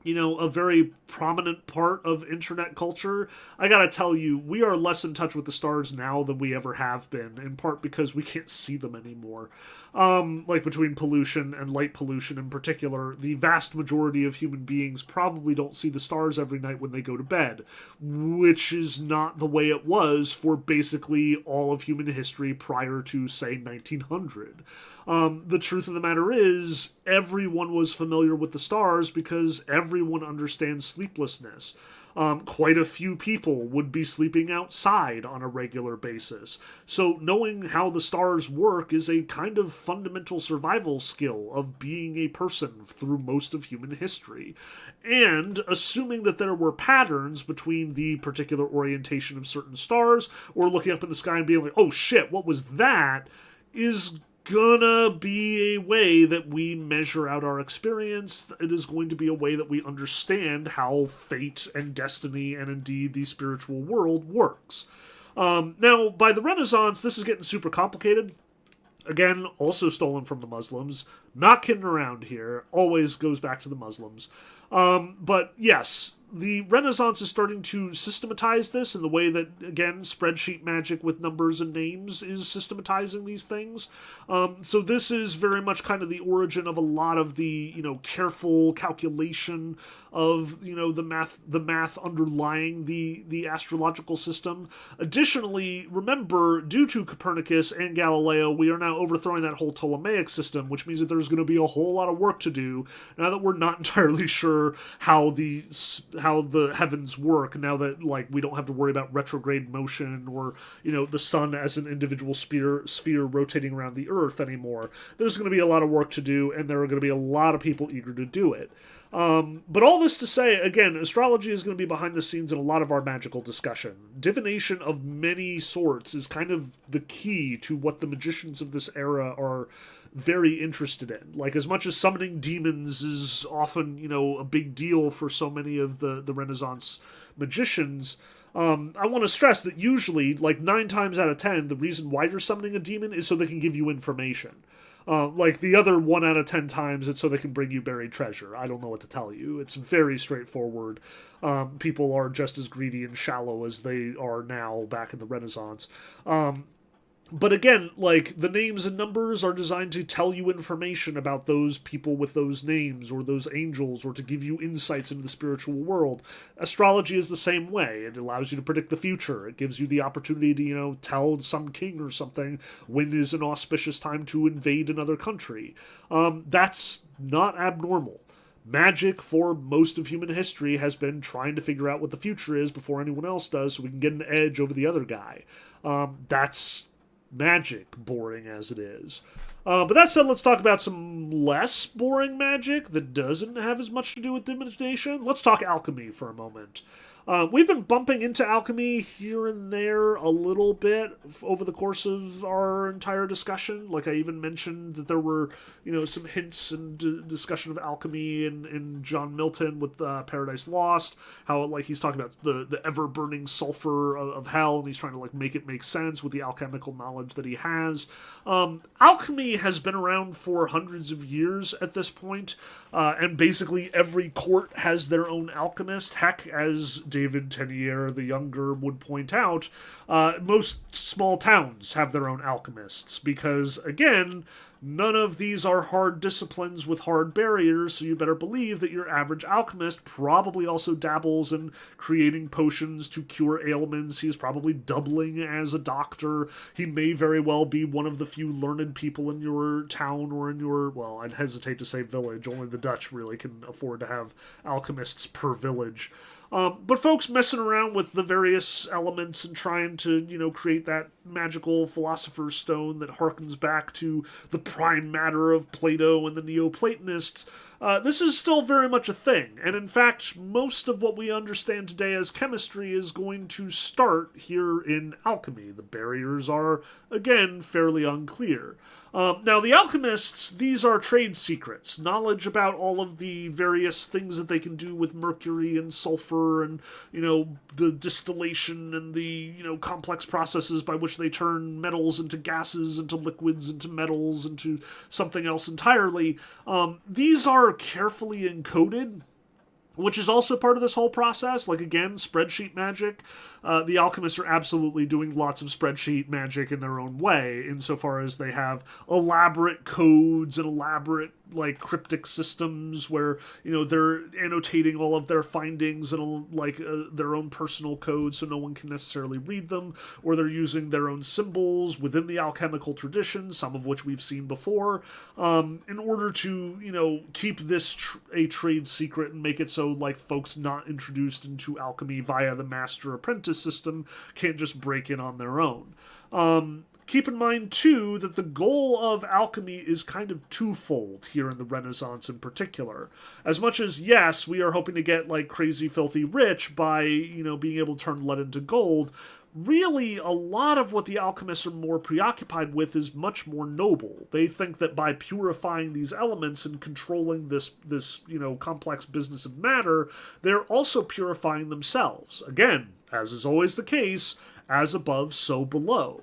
a very prominent part of internet culture, I gotta tell you, we are less in touch with the stars now than we ever have been, in part because we can't see them anymore. Like between pollution and light pollution in particular, the vast majority of human beings probably don't see the stars every night when they go to bed, which is not the way it was for basically all of human history prior to, say, 1900. The truth of the matter is, everyone was familiar with the stars because everyone understands sleeplessness. Quite a few people would be sleeping outside on a regular basis. So knowing how the stars work is a kind of fundamental survival skill of being a person through most of human history. And assuming that there were patterns between the particular orientation of certain stars, or looking up in the sky and being like, oh shit, what was that, is gonna be a way that we measure out our experience. It is going to be a way that we understand how fate and destiny and indeed the spiritual world works. Now, by the Renaissance, this is getting super complicated. Again, also stolen from the Muslims. Not kidding around here. Always goes back to the Muslims. But yes, the Renaissance is starting to systematize this in the way that, again, spreadsheet magic with numbers and names is systematizing these things. So this is very much kind of the origin of a lot of the, careful calculation of, the math underlying the astrological system. Additionally, remember, due to Copernicus and Galileo, we are now overthrowing that whole Ptolemaic system, which means that there's going to be a whole lot of work to do now that we're not entirely sure how the heavens work, now that we don't have to worry about retrograde motion or the sun as an individual sphere rotating around the earth anymore. There's going to be a lot of work to do, and there are going to be a lot of people eager to do it. But all this to say, again, astrology is going to be behind the scenes in a lot of our magical discussion. Divination of many sorts is kind of the key to what the magicians of this era are very interested in. Like, as much as summoning demons is often, a big deal for so many of the Renaissance magicians, I want to stress that usually, 9 times out of 10, the reason why you're summoning a demon is so they can give you information. The other 1 out of 10 times, it's so they can bring you buried treasure. I don't know what to tell you. It's very straightforward. People are just as greedy and shallow as they are now back in the Renaissance. But again, the names and numbers are designed to tell you information about those people with those names, or those angels, or to give you insights into the spiritual world. Astrology is the same way. It allows you to predict the future. It gives you the opportunity to, tell some king or something when is an auspicious time to invade another country. That's not abnormal. Magic, for most of human history, has been trying to figure out what the future is before anyone else does, so we can get an edge over the other guy. That's magic, boring as it is. But that said, let's talk about some less boring magic that doesn't have as much to do with divination. Let's talk alchemy for a moment. We've been bumping into alchemy here and there a little bit over the course of our entire discussion. I even mentioned that there were, some hints and discussion of alchemy in John Milton with Paradise Lost. How, he's talking about the ever-burning sulfur of hell, and he's trying to, make it make sense with the alchemical knowledge that he has. Alchemy has been around for hundreds of years at this point, and basically every court has their own alchemist. Heck, as David Tenier the Younger would point out, most small towns have their own alchemists, because, again, none of these are hard disciplines with hard barriers, so you better believe that your average alchemist probably also dabbles in creating potions to cure ailments. He's probably doubling as a doctor. He may very well be one of the few learned people in your town or in your, well, I'd hesitate to say village. Only the Dutch really can afford to have alchemists per village. But folks messing around with the various elements and trying to, create that magical philosopher's stone that harkens back to the prime matter of Plato and the Neoplatonists, this is still very much a thing. And in fact, most of what we understand today as chemistry is going to start here in alchemy. The barriers are, again, fairly unclear. Now, the alchemists, these are trade secrets. Knowledge about all of the various things that they can do with mercury and sulfur and, the distillation and the, complex processes by which they turn metals into gases, into liquids, into metals, into something else entirely. These are carefully encoded, which is also part of this whole process. Like, again, spreadsheet magic. The alchemists are absolutely doing lots of spreadsheet magic in their own way, insofar as they have elaborate codes and elaborate, cryptic systems where, they're annotating all of their findings in, their own personal code so no one can necessarily read them, or they're using their own symbols within the alchemical tradition, some of which we've seen before, in order to, keep this a trade secret and make it so, folks not introduced into alchemy via the master-apprentice system can't just break in on their own. Keep in mind, too, that the goal of alchemy is kind of twofold here in the Renaissance in particular. As much as, yes, we are hoping to get, crazy filthy rich by, being able to turn lead into gold, really, a lot of what the alchemists are more preoccupied with is much more noble. They think that by purifying these elements and controlling this complex business of matter, they're also purifying themselves. Again, as is always the case, as above, so below.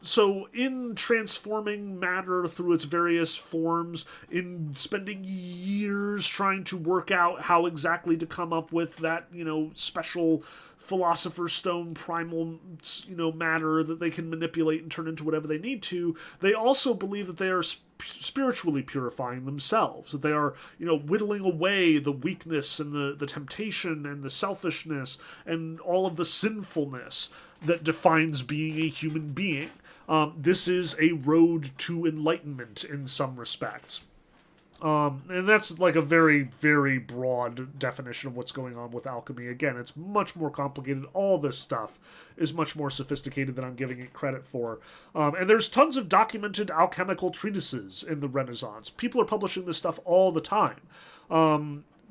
So in transforming matter through its various forms, in spending years trying to work out how exactly to come up with that, special philosopher's stone primal, matter that they can manipulate and turn into whatever they need to, they also believe that they are spiritually purifying themselves, that they are, whittling away the weakness and the temptation and the selfishness and all of the sinfulness that defines being a human being. This is a road to enlightenment in some respects. And that's a very, very broad definition of what's going on with alchemy. Again, it's much more complicated. All this stuff is much more sophisticated than I'm giving it credit for. And there's tons of documented alchemical treatises in the Renaissance. People are publishing this stuff all the time.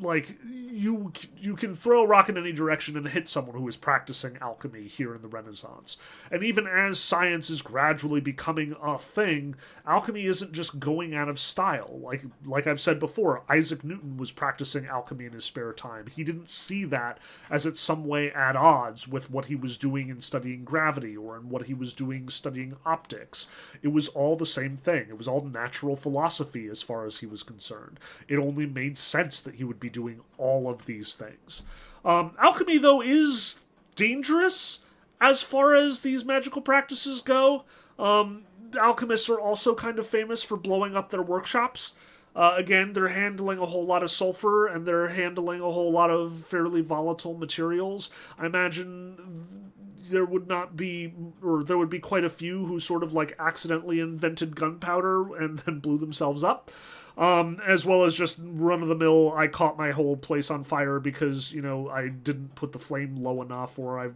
You can throw a rock in any direction and hit someone who is practicing alchemy here in the Renaissance. And even as science is gradually becoming a thing, alchemy isn't just going out of style. Like I've said before, Isaac Newton was practicing alchemy in his spare time. He didn't see that as it's some way at odds with what he was doing in studying gravity or in what he was doing studying optics. It was all the same thing. It was all natural philosophy as far as he was concerned. It only made sense that he would be doing all of these things. Alchemy, though, is dangerous as far as these magical practices go. Alchemists are also kind of famous for blowing up their workshops. Again, they're handling a whole lot of sulfur, and they're handling a whole lot of fairly volatile materials. I imagine there would be quite a few who sort of accidentally invented gunpowder and then blew themselves up. As well as just run-of-the-mill, I caught my whole place on fire because, I didn't put the flame low enough, or I,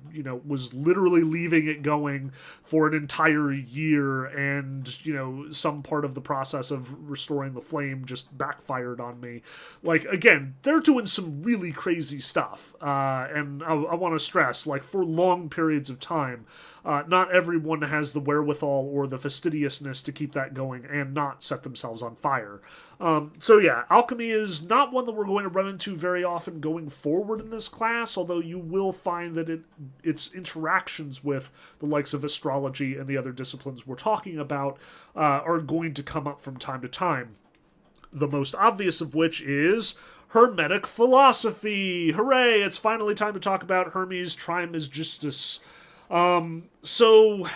was literally leaving it going for an entire year, and, some part of the process of restoring the flame just backfired on me. Again, they're doing some really crazy stuff, and I want to stress, for long periods of time, not everyone has the wherewithal or the fastidiousness to keep that going and not set themselves on fire. So yeah, alchemy is not one that we're going to run into very often going forward in this class, although you will find that its interactions with the likes of astrology and the other disciplines we're talking about are going to come up from time to time. The most obvious of which is Hermetic philosophy. Hooray! It's finally time to talk about Hermes Trismegistus. So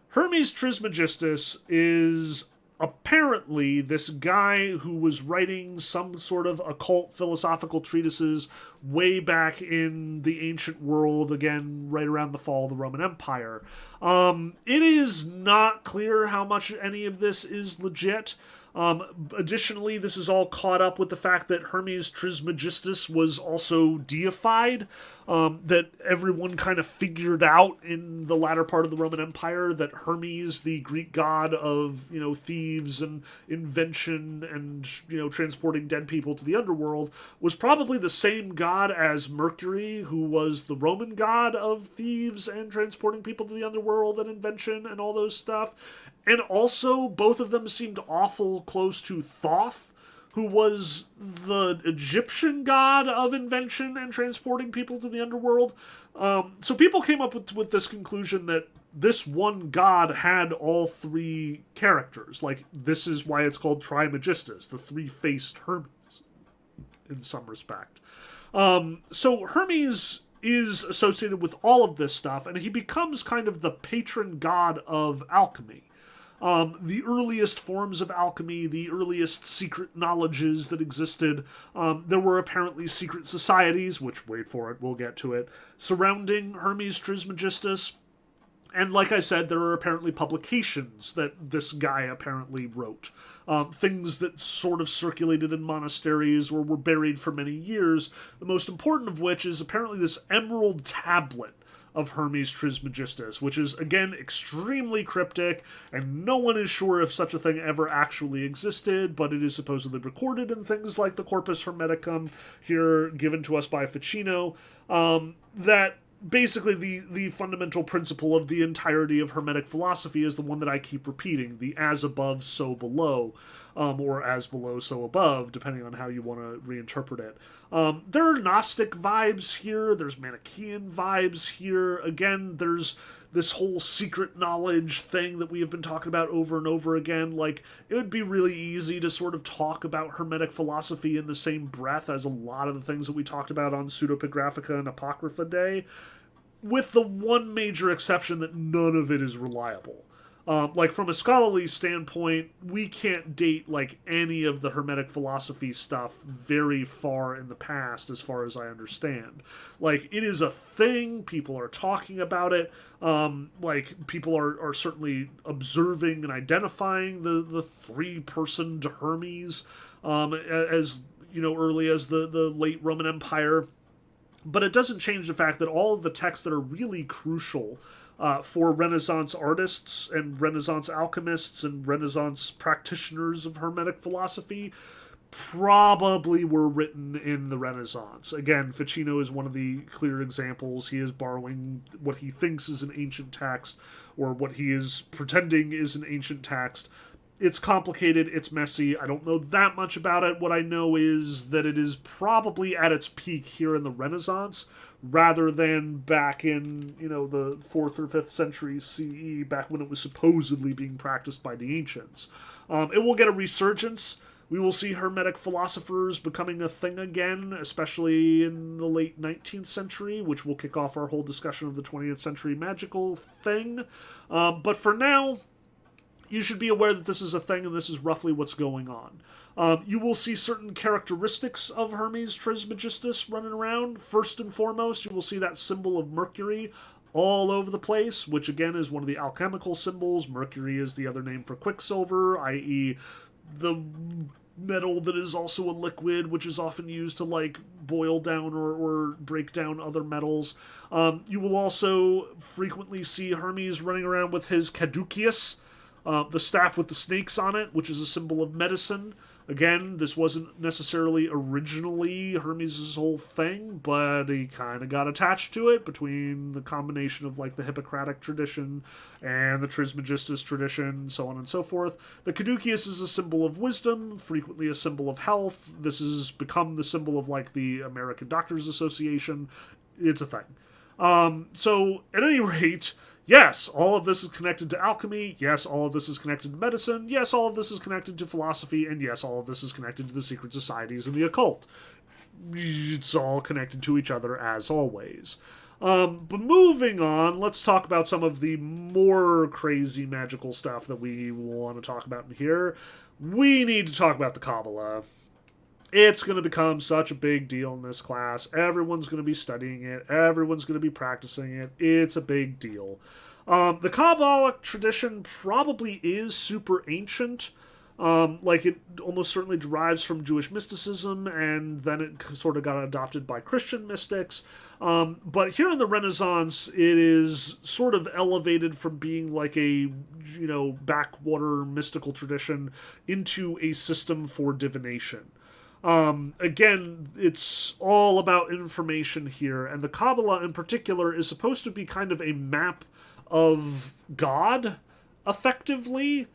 Hermes Trismegistus is apparently this guy who was writing some sort of occult philosophical treatises way back in the ancient world, again, right around the fall of the Roman Empire. It is not clear how much any of this is legit. Additionally, this is all caught up with the fact that Hermes Trismegistus was also deified, that everyone kind of figured out in the latter part of the Roman Empire that Hermes, the Greek god of, thieves and invention and, transporting dead people to the underworld, was probably the same god as Mercury, who was the Roman god of thieves and transporting people to the underworld and invention and all those stuff. And also, both of them seemed awful close to Thoth, who was the Egyptian god of invention and transporting people to the underworld. So people came up with this conclusion that this one god had all three characters. Like, this is why it's called Trimegistus, the three-faced Hermes, in some respect. So Hermes is associated with all of this stuff, and he becomes kind of the patron god of alchemy. The earliest forms of alchemy, the earliest secret knowledges that existed, there were apparently secret societies, which, wait for it, we'll get to it, surrounding Hermes Trismegistus. And like I said, there are apparently publications that this guy apparently wrote. Things that sort of circulated in monasteries or were buried for many years, the most important of which is apparently this emerald tablet of Hermes Trismegistus, which is, again, extremely cryptic, and no one is sure if such a thing ever actually existed, but it is supposedly recorded in things like the Corpus Hermeticum, here given to us by Ficino, that basically the fundamental principle of the entirety of Hermetic philosophy is the one that I keep repeating, the as above, so below, or as below, so above, depending on how you want to reinterpret it. There are Gnostic vibes here, there's Manichaean vibes here, again, there's this whole secret knowledge thing that we have been talking about over and over again. Like, it would be really easy to sort of talk about Hermetic philosophy in the same breath as a lot of the things that we talked about on Pseudepigraphica and Apocrypha Day, with the one major exception that none of it is reliable. Like, from a scholarly standpoint, we can't date, like, any of the Hermetic philosophy stuff very far in the past, as far as I understand. Like, it is a thing, people are talking about it, like, people are certainly observing and identifying the three-personed Hermes, as, you know, early as the late Roman Empire. But it doesn't change the fact that all of the texts that are really crucial for Renaissance artists and Renaissance alchemists and Renaissance practitioners of Hermetic philosophy probably were written in the Renaissance. Again, Ficino is one of the clear examples. He is borrowing what he thinks is an ancient text, or what he is pretending is an ancient text. It's complicated, it's messy, I don't know that much about it. What I know is that it is probably at its peak here in the Renaissance, rather than back in, you know, the 4th or 5th century CE, back when it was supposedly being practiced by the ancients. It will get a resurgence. We will see Hermetic philosophers becoming a thing again, especially in the late 19th century, which will kick off our whole discussion of the 20th century magical thing. But for now, you should be aware that this is a thing and this is roughly what's going on. You will see certain characteristics of Hermes Trismegistus running around. First and foremost, you will see that symbol of Mercury all over the place, which again is one of the alchemical symbols. Mercury is the other name for Quicksilver, i.e. the metal that is also a liquid, which is often used to, like, boil down or break down other metals. You will also frequently see Hermes running around with his caduceus, the staff with the snakes on it, which is a symbol of medicine. Again, this wasn't necessarily originally Hermes' whole thing, but he kind of got attached to it between the combination of, like, the Hippocratic tradition and the Trismegistus tradition, so on and so forth. The caduceus is a symbol of wisdom, frequently a symbol of health. This has become the symbol of, like, the American Doctors Association. It's a thing. So, at any rate, yes, all of this is connected to alchemy. Yes, all of this is connected to medicine. Yes, all of this is connected to philosophy. And yes, all of this is connected to the secret societies and the occult. It's all connected to each other, as always. But moving on, let's talk about some of the more crazy magical stuff that we want to talk about in here. We need to talk about the Kabbalah. It's going to become such a big deal in this class. Everyone's going to be studying it. Everyone's going to be practicing it. It's a big deal. The Kabbalic tradition probably is super ancient. Like, it almost certainly derives from Jewish mysticism, and then it sort of got adopted by Christian mystics. But here in the Renaissance, it is sort of elevated from being like a, you know, backwater mystical tradition into a system for divination. Again, it's all about information here, and the Kabbalah in particular is supposed to be kind of a map of God, effectively.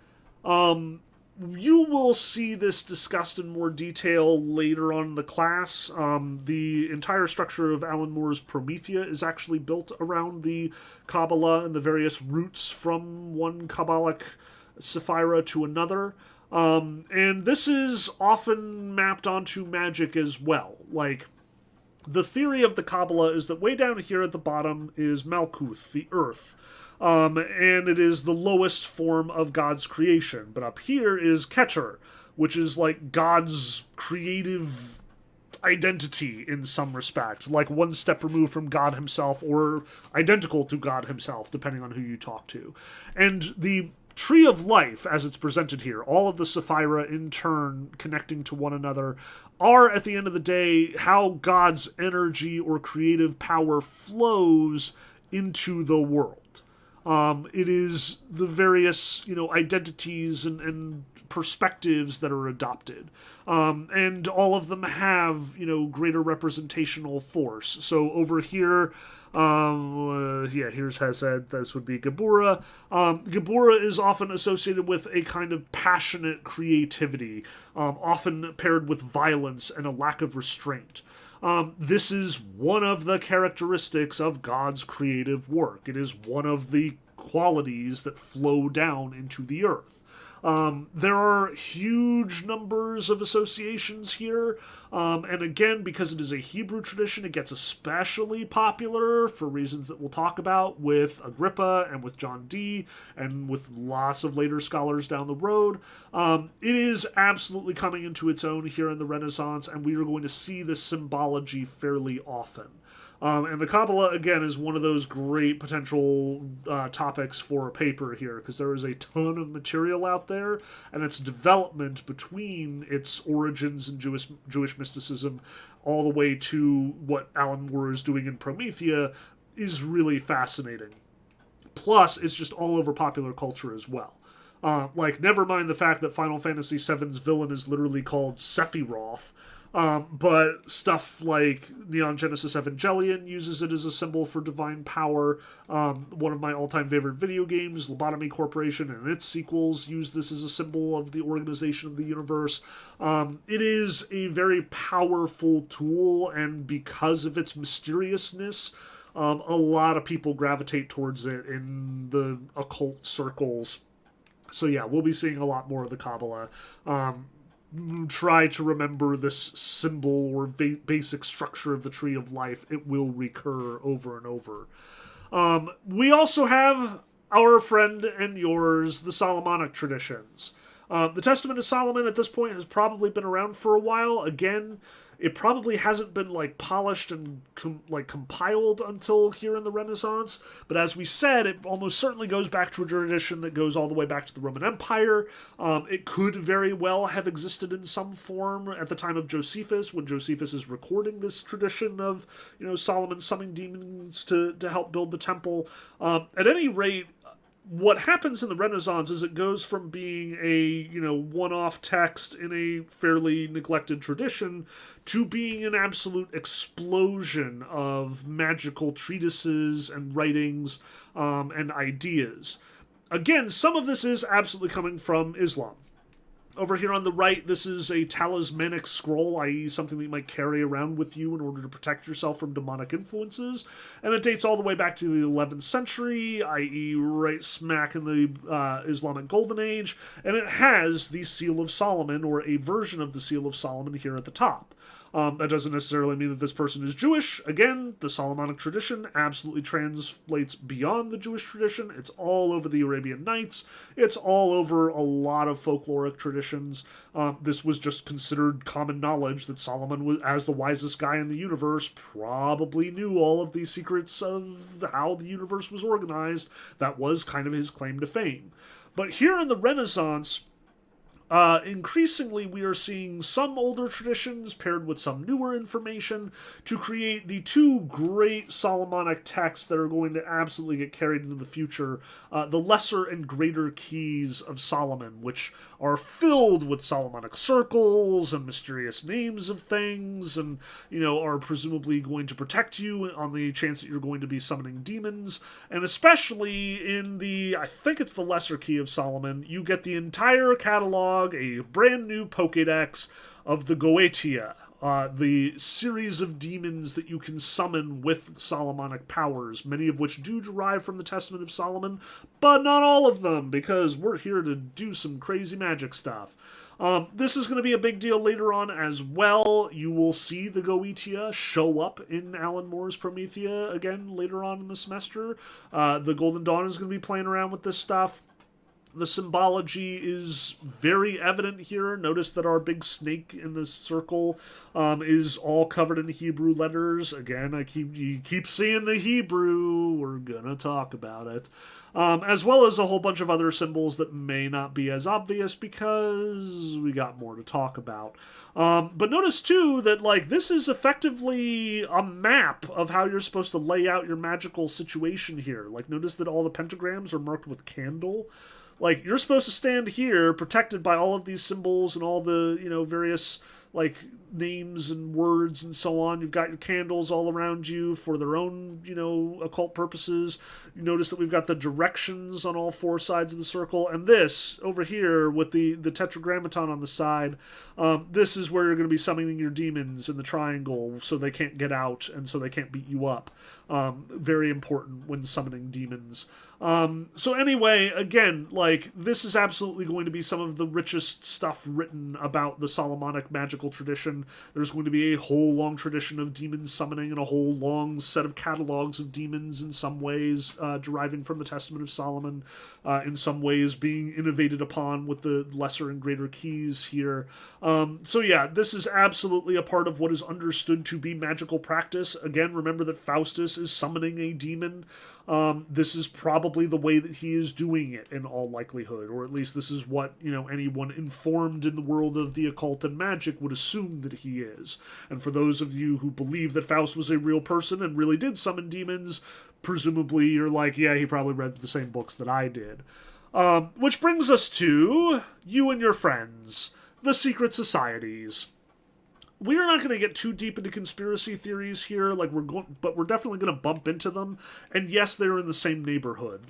You will see this discussed in more detail later on in the class. The entire structure of Alan Moore's Promethea is actually built around the Kabbalah and the various roots from one Kabbalic Sephira to another. And this is often mapped onto magic as well. Like, the theory of the Kabbalah is that way down here at the bottom is Malkuth, the earth. And it is the lowest form of God's creation. But up here is Keter, which is like God's creative identity in some respect, like one step removed from God himself or identical to God himself, depending on who you talk to. And the tree of life, as it's presented here, all of the Sephira in turn connecting to one another, are at the end of the day how God's energy or creative power flows into the world. It is the various, identities and perspectives that are adopted. And all of them have, greater representational force. So over here, here's Hesed, this would be Geburah. Geburah is often associated with a kind of passionate creativity, often paired with violence and a lack of restraint. This is one of the characteristics of God's creative work. It is one of the qualities that flow down into the earth. There are huge numbers of associations here, and again, because it is a Hebrew tradition, it gets especially popular for reasons that we'll talk about with Agrippa and with John Dee and with lots of later scholars down the road. It is absolutely coming into its own here in the Renaissance, and we are going to see this symbology fairly often. And the Kabbalah, again, is one of those great potential topics for a paper here, because there is a ton of material out there, and its development between its origins in Jewish mysticism all the way to what Alan Moore is doing in Promethea is really fascinating. Plus, it's just all over popular culture as well. Never mind the fact that Final Fantasy VII's villain is literally called Sephiroth, but stuff like Neon Genesis Evangelion uses it as a symbol for divine power. One of my all-time favorite video games, Lobotomy Corporation, and its sequels use this as a symbol of the organization of the universe. It is a very powerful tool, and because of its mysteriousness, a lot of people gravitate towards it in the occult circles. So yeah, we'll be seeing a lot more of the Kabbalah. Try to remember this symbol or basic structure of the Tree of Life. It will recur over and over. We also have our friend and yours, the Solomonic traditions. The Testament of Solomon at this point has probably been around for a while. Again, it probably hasn't been polished and compiled until here in the Renaissance. But as we said, it almost certainly goes back to a tradition that goes all the way back to the Roman Empire. It could very well have existed in some form at the time of Josephus, when Josephus is recording this tradition of Solomon summoning demons to help build the temple. At any rate, what happens in the Renaissance is it goes from being a, one-off text in a fairly neglected tradition to being an absolute explosion of magical treatises and writings and ideas. Again, some of this is absolutely coming from Islam. Over here on the right, this is a talismanic scroll, i.e. something that you might carry around with you in order to protect yourself from demonic influences. And it dates all the way back to the 11th century, i.e. right smack in the Islamic Golden Age. And it has the Seal of Solomon, or a version of the Seal of Solomon here at the top. That doesn't necessarily mean that this person is Jewish. Again, the Solomonic tradition absolutely translates beyond the Jewish tradition. It's all over the Arabian Nights. It's all over a lot of folkloric traditions. This was just considered common knowledge that Solomon, was, as the wisest guy in the universe, probably knew all of these secrets of how the universe was organized. That was kind of his claim to fame. But here in the Renaissance, increasingly we are seeing some older traditions paired with some newer information to create the two great Solomonic texts that are going to absolutely get carried into the future, the Lesser and Greater Keys of Solomon, which are filled with Solomonic circles and mysterious names of things, and, are presumably going to protect you on the chance that you're going to be summoning demons. And especially in I think it's the Lesser Key of Solomon, you get the entire catalog, a brand new Pokédex of the Goetia, the series of demons that you can summon with Solomonic powers, many of which do derive from the Testament of Solomon, but not all of them, because we're here to do some crazy magic stuff. This is going to be a big deal later on as well. You will see the Goetia show up in Alan Moore's Promethea again later on in the semester. The Golden Dawn is going to be playing around with this stuff. The symbology is very evident here. Notice that our big snake in this circle is all covered in Hebrew letters. Again, you keep seeing the Hebrew. We're gonna talk about it. As well as a whole bunch of other symbols that may not be as obvious because we got more to talk about. But notice too that this is effectively a map of how you're supposed to lay out your magical situation here. Notice that all the pentagrams are marked with candle. You're supposed to stand here protected by all of these symbols and all the, various, names and words and so on. You've got your candles all around you for their own, occult purposes. You notice that we've got the directions on all four sides of the circle. And this, over here, with the tetragrammaton on the side, this is where you're going to be summoning your demons in the triangle so they can't get out and so they can't beat you up. Very important when summoning demons. So anyway, again, this is absolutely going to be some of the richest stuff written about the Solomonic magical tradition. There's going to be a whole long tradition of demon summoning and a whole long set of catalogs of demons in some ways deriving from the Testament of Solomon, in some ways being innovated upon with the Lesser and Greater Keys here. So yeah, this is absolutely a part of what is understood to be magical practice. Again, remember that Faustus is summoning a demon. This is probably the way that he is doing it in all likelihood, or at least this is what, anyone informed in the world of the occult and magic would assume that he is. And for those of you who believe that Faust was a real person and really did summon demons, presumably you're yeah, he probably read the same books that I did. Which brings us to you and your friends, the secret societies. We are not going to get too deep into conspiracy theories here, but we're definitely going to bump into them. And yes, they're in the same neighborhood.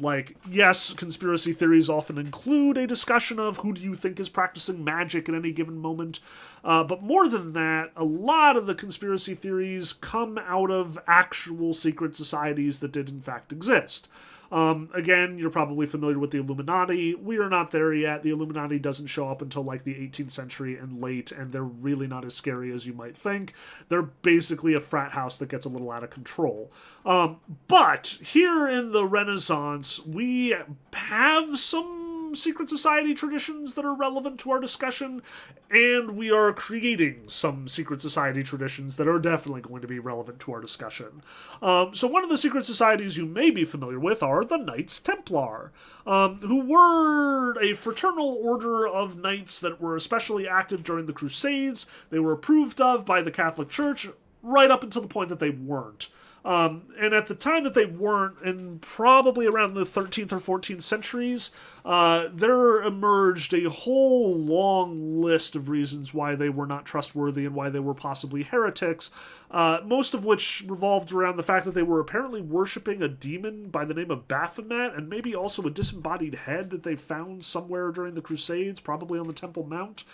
Yes, conspiracy theories often include a discussion of who do you think is practicing magic at any given moment. But more than that, a lot of the conspiracy theories come out of actual secret societies that did in fact exist. Again, you're probably familiar with the Illuminati. We are not there yet. The Illuminati doesn't show up until the 18th century and late, and they're really not as scary as you might think. They're basically a frat house that gets a little out of control. But here in the Renaissance, we have some secret society traditions that are relevant to our discussion, and we are creating some secret society traditions that are definitely going to be relevant to our discussion. So one of the secret societies you may be familiar with are the Knights Templar, who were a fraternal order of knights that were especially active during the Crusades. They were approved of by the Catholic Church right up until the point that they weren't. And at the time that they weren't, and probably around the 13th or 14th centuries, there emerged a whole long list of reasons why they were not trustworthy and why they were possibly heretics, most of which revolved around the fact that they were apparently worshipping a demon by the name of Baphomet, and maybe also a disembodied head that they found somewhere during the Crusades, probably on the Temple Mount.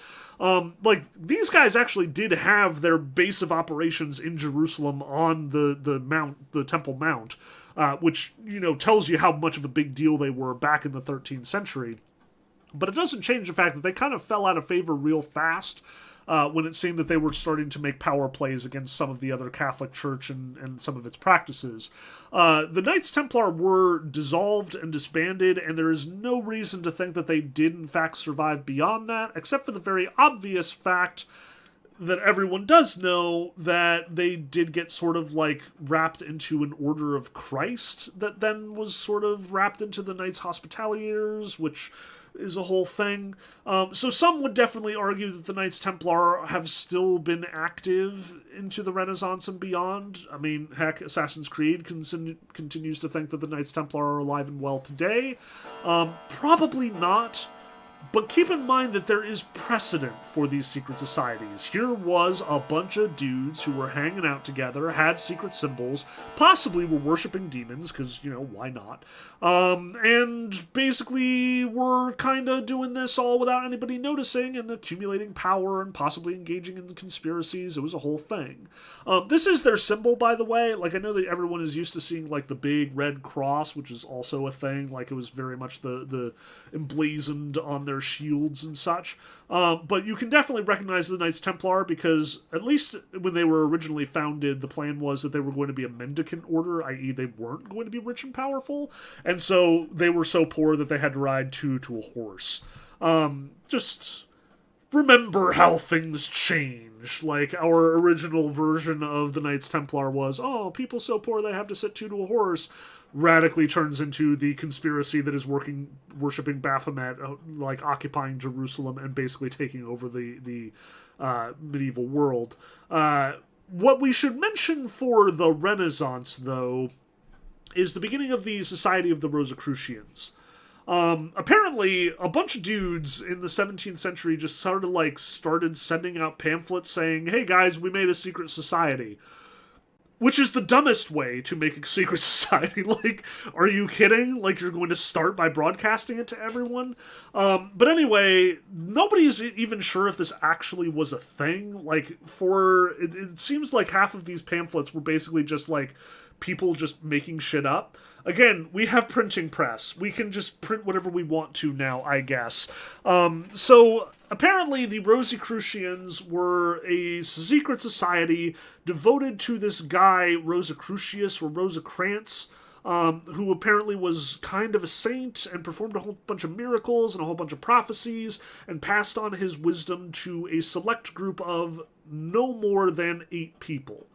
These guys actually did have their base of operations in Jerusalem on the Temple Mount, which, tells you how much of a big deal they were back in the 13th century. But it doesn't change the fact that they kind of fell out of favor real fast when it seemed that they were starting to make power plays against some of the other Catholic Church and some of its practices. The Knights Templar were dissolved and disbanded, and there is no reason to think that they did in fact survive beyond that, except for the very obvious fact that everyone does know that they did get sort of wrapped into an Order of Christ that then was sort of wrapped into the Knights Hospitaliers, which is a whole thing. So some would definitely argue that the Knights Templar have still been active into the Renaissance and beyond. I mean, heck, Assassin's Creed continues to think that the Knights Templar are alive and well today. Probably not. But keep in mind that there is precedent for these secret societies. Here was a bunch of dudes who were hanging out together, had secret symbols, possibly were worshipping demons, because, why not? And basically were kind of doing this all without anybody noticing and accumulating power and possibly engaging in conspiracies. It was a whole thing. This is their symbol, by the way. Like, I know that everyone is used to seeing, like, the big red cross, which is also a thing. Like, it was very much the emblazoned on their shields and such. But you can definitely recognize the Knights Templar because, at least when they were originally founded, the plan was that they were going to be a mendicant order, i.e. they weren't going to be rich and powerful, and so they were so poor that they had to ride two to a horse. Just remember how things change. Like, our original version of the Knights Templar was, oh, people so poor they have to sit two to a horse, radically turns into the conspiracy that is worshipping Baphomet, like occupying Jerusalem and basically taking over the medieval world. What we should mention for the Renaissance, though, is the beginning of the Society of the Rosicrucians. Apparently, a bunch of dudes in the 17th century just started sending out pamphlets saying, hey guys, we made a secret society. Which is the dumbest way to make a secret society. Like, are you kidding? Like, you're going to start by broadcasting it to everyone? But anyway, nobody's even sure if this actually was a thing. Like, it seems like half of these pamphlets were basically just, like, people just making shit up. Again, we have printing press. We can just print whatever we want to now, I guess. So, apparently the Rosicrucians were a secret society devoted to this guy, Rosicrucius or Rosicrance, who apparently was kind of a saint and performed a whole bunch of miracles and a whole bunch of prophecies and passed on his wisdom to a select group of no more than 8 people.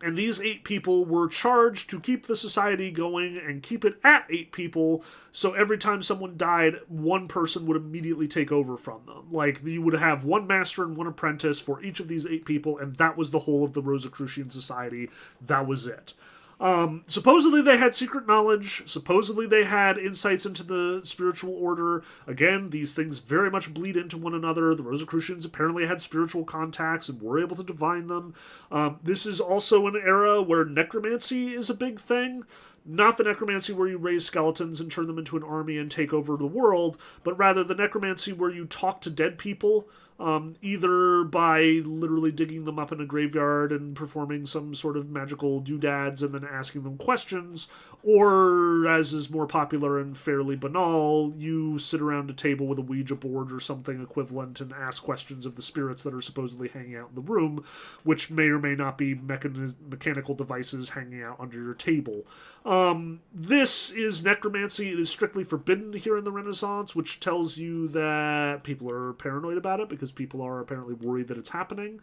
And these 8 people were charged to keep the society going and keep it at 8 people, so every time someone died, one person would immediately take over from them. Like, you would have one master and one apprentice for each of these 8 people, and that was the whole of the Rosicrucian society. That was it. Supposedly they had secret knowledge, supposedly they had insights into the spiritual order. Again, these things very much bleed into one another. The Rosicrucians apparently had spiritual contacts and were able to divine them. This is also an era where necromancy is a big thing. Not the necromancy where you raise skeletons and turn them into an army and take over the world, but rather the necromancy where you talk to dead people, either by literally digging them up in a graveyard and performing some sort of magical doodads and then asking them questions, or, as is more popular and fairly banal, you sit around a table with a Ouija board or something equivalent and ask questions of the spirits that are supposedly hanging out in the room, which may or may not be mechanical devices hanging out under your table. This is necromancy. It is strictly forbidden here in the Renaissance, which tells you that people are paranoid about it because people are apparently worried that it's happening.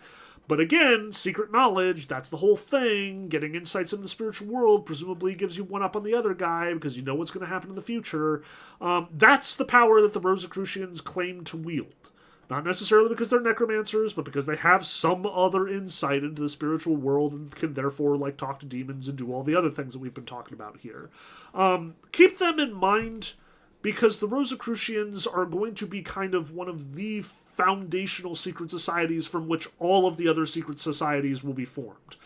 But again, secret knowledge, that's the whole thing. Getting insights into the spiritual world presumably gives you one up on the other guy because you know what's going to happen in the future. That's the power that the Rosicrucians claim to wield. Not necessarily because they're necromancers, but because they have some other insight into the spiritual world and can therefore, like, talk to demons and do all the other things that we've been talking about here. Keep them in mind because the Rosicrucians are going to be kind of one of the foundational secret societies from which all of the other secret societies will be formed.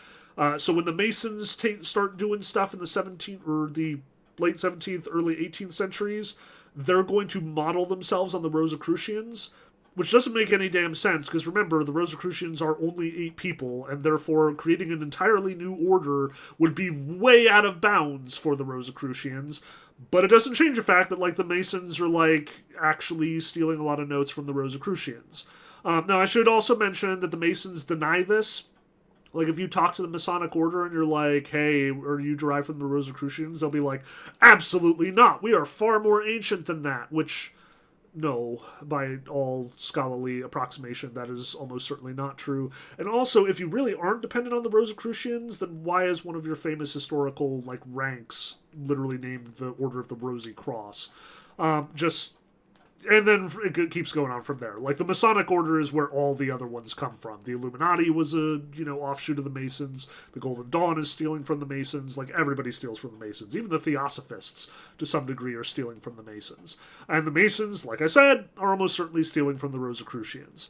So when the Masons start doing stuff in the 17th or the late 17th, early 18th centuries, they're going to model themselves on the Rosicrucians, which doesn't make any damn sense, because remember, the Rosicrucians are only 8 people, and therefore creating an entirely new order would be way out of bounds for the Rosicrucians. But it doesn't change the fact that, like, the Masons are, like, actually stealing a lot of notes from the Rosicrucians. Now, I should also mention that the Masons deny this. Like, if you talk to the Masonic Order and you're like, hey, are you derived from the Rosicrucians? They'll be like, absolutely not. We are far more ancient than that, which... no, by all scholarly approximation, that is almost certainly not true. And also, if you really aren't dependent on the Rosicrucians, then why is one of your famous historical, like, ranks literally named the Order of the Rosy Cross? Just and then it keeps going on from there. Like the Masonic Order is where all the other ones come from. The Illuminati was a offshoot of the Masons. The Golden Dawn is stealing from the Masons. Like everybody steals from the Masons. Even the Theosophists, to some degree, are stealing from the Masons. And the Masons, like I said, are almost certainly stealing from the Rosicrucians.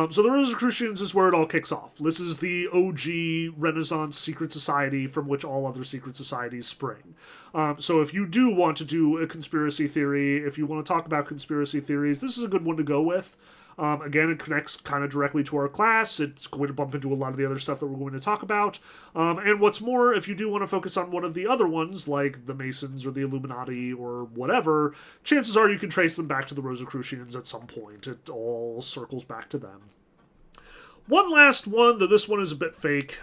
So the Rosicrucians is where it all kicks off. This is the OG Renaissance secret society from which all other secret societies spring. So if you do want to do a conspiracy theory, if you want to talk about conspiracy theories, this is a good one to go with. Again, it connects kind of directly to our class. It's going to bump into a lot of the other stuff that we're going to talk about. And what's more, if you do want to focus on one of the other ones, like the Masons or the Illuminati or whatever, chances are you can trace them back to the Rosicrucians at some point. It all circles back to them. One last one, though this one is a bit fake.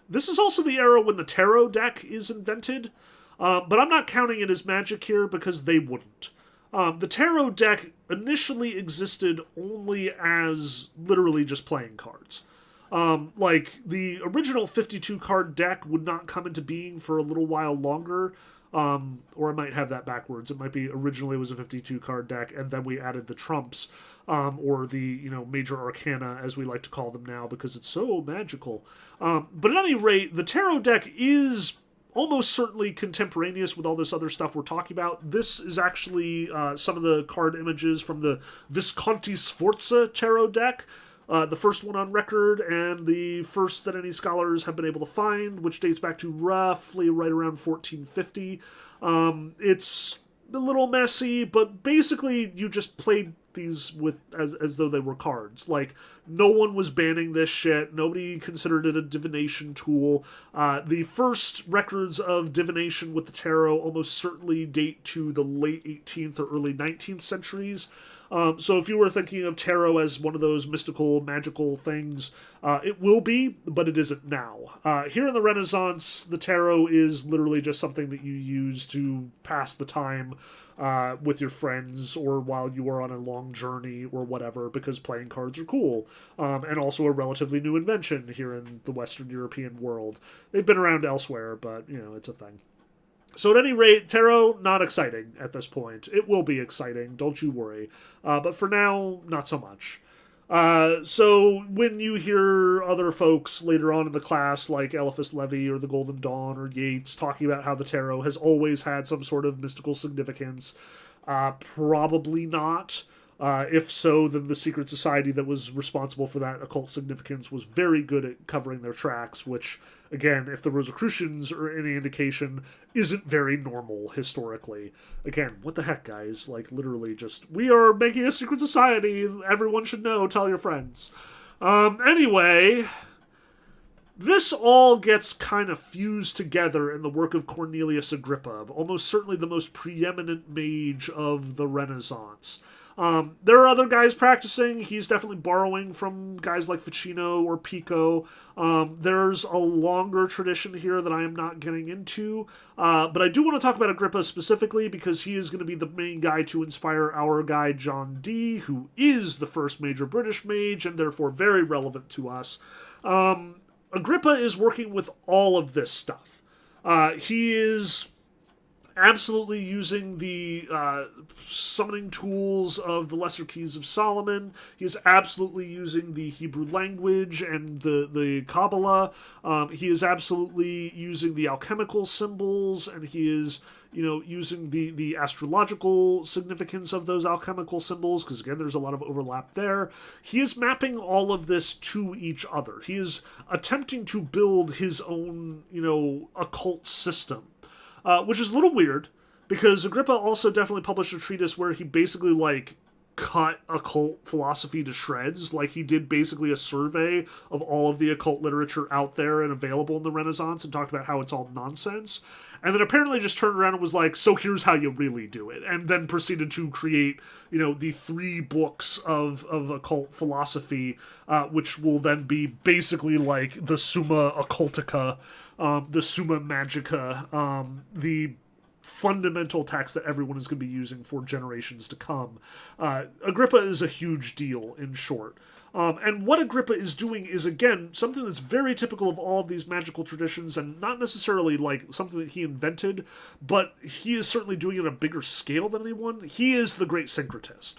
This is also the era when the tarot deck is invented, but I'm not counting it as magic here because they wouldn't. The tarot deck initially existed only as literally just playing cards. Like, the original 52 card deck would not come into being for a little while longer. Or I might have that backwards. It might be originally it was a 52 card deck, and then we added the trumps, or the major arcana, as we like to call them now, because it's so magical. But at any rate, the tarot deck is almost certainly contemporaneous with all this other stuff we're talking about. This is actually some of the card images from the Visconti Sforza tarot deck. The first one on record, and the first that any scholars have been able to find, which dates back to roughly right around 1450. It's a little messy, but basically you just played these with as though they were cards. Like, no one was banning this shit. Nobody considered it a divination tool. The first records of divination with the tarot almost certainly date to the late 18th or early 19th centuries. So if you were thinking of tarot as one of those mystical, magical things, it will be, but it isn't now. Here in the Renaissance, the tarot is literally just something that you use to pass the time with your friends, or while you are on a long journey or whatever, because playing cards are cool. And also a relatively new invention here in the Western European world. They've been around elsewhere, but, it's a thing. So at any rate, tarot, not exciting at this point. It will be exciting, don't you worry. But for now, not so much. So when you hear other folks later on in the class, like Eliphas Levi or the Golden Dawn or Yeats, talking about how the tarot has always had some sort of mystical significance, probably not. If so, then the secret society that was responsible for that occult significance was very good at covering their tracks, which, again, if the Rosicrucians are any indication, isn't very normal historically. Again, what the heck, guys? Like, literally just, we are making a secret society, everyone should know, tell your friends. Anyway, this all gets kind of fused together in the work of Cornelius Agrippa, almost certainly the most preeminent mage of the Renaissance. There are other guys practicing. He's definitely borrowing from guys like Ficino or Pico. There's a longer tradition here that I am not getting into. But I do want to talk about Agrippa specifically because he is going to be the main guy to inspire our guy John Dee, who is the first major British mage and therefore very relevant to us. Agrippa is working with all of this stuff. He is absolutely using the summoning tools of the Lesser Keys of Solomon. He is absolutely using the Hebrew language and the Kabbalah. He is absolutely using the alchemical symbols, and he is using the astrological significance of those alchemical symbols, because again, there's a lot of overlap there. He is mapping all of this to each other. He is attempting to build his own, occult system. Which is a little weird, because Agrippa also definitely published a treatise where he basically, cut occult philosophy to shreds. Like, he did basically a survey of all of the occult literature out there and available in the Renaissance and talked about how it's all nonsense. And then apparently just turned around and was like, so here's how you really do it. And then proceeded to create, the 3 books of occult philosophy, which will then be basically like the Summa Occultica, the Summa Magica, the fundamental text that everyone is going to be using for generations to come. Agrippa is a huge deal, in short. And what Agrippa is doing is, again, something that's very typical of all of these magical traditions, and not necessarily like something that he invented, but he is certainly doing it on a bigger scale than anyone. He is the great syncretist.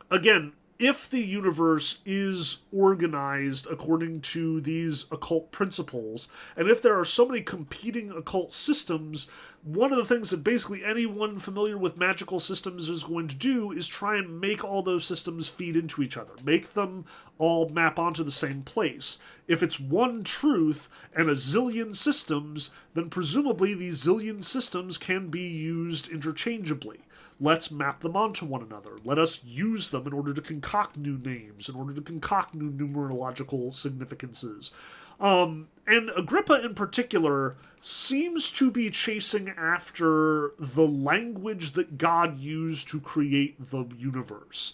Again, if the universe is organized according to these occult principles, and if there are so many competing occult systems, one of the things that basically anyone familiar with magical systems is going to do is try and make all those systems feed into each other, make them all map onto the same place. If it's one truth and a zillion systems, then presumably these zillion systems can be used interchangeably. Let's map them onto one another. Let us use them in order to concoct new names, in order to concoct new numerological significances. And Agrippa in particular seems to be chasing after the language that God used to create the universe.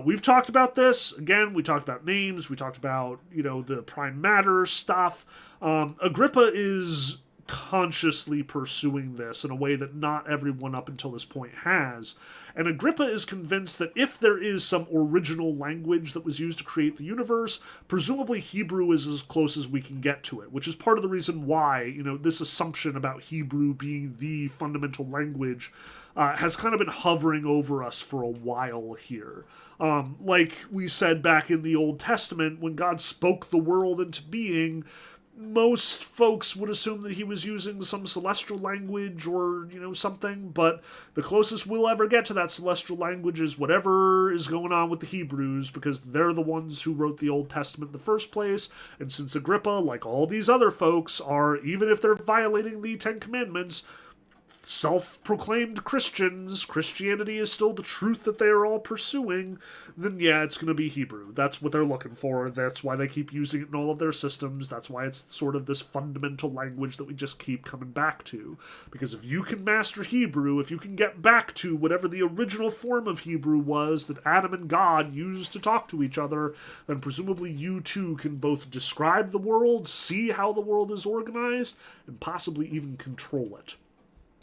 We've talked about this. Again, we talked about names. We talked about, the prime matter stuff. Agrippa is consciously pursuing this in a way that not everyone up until this point has. And Agrippa is convinced that if there is some original language that was used to create the universe, presumably Hebrew is as close as we can get to it, which is part of the reason why, this assumption about Hebrew being the fundamental language has kind of been hovering over us for a while here. Like we said back in the Old Testament, when God spoke the world into being, most folks would assume that he was using some celestial language or, something, but the closest we'll ever get to that celestial language is whatever is going on with the Hebrews, because they're the ones who wrote the Old Testament in the first place, and since Agrippa, like all these other folks, are, even if they're violating the Ten Commandments, self-proclaimed Christians, Christianity is still the truth that they are all pursuing, then yeah, it's going to be Hebrew. That's what they're looking for. That's why they keep using it in all of their systems. That's why it's sort of this fundamental language that we just keep coming back to. Because if you can master Hebrew, if you can get back to whatever the original form of Hebrew was that Adam and God used to talk to each other, then presumably you too can both describe the world, see how the world is organized, and possibly even control it.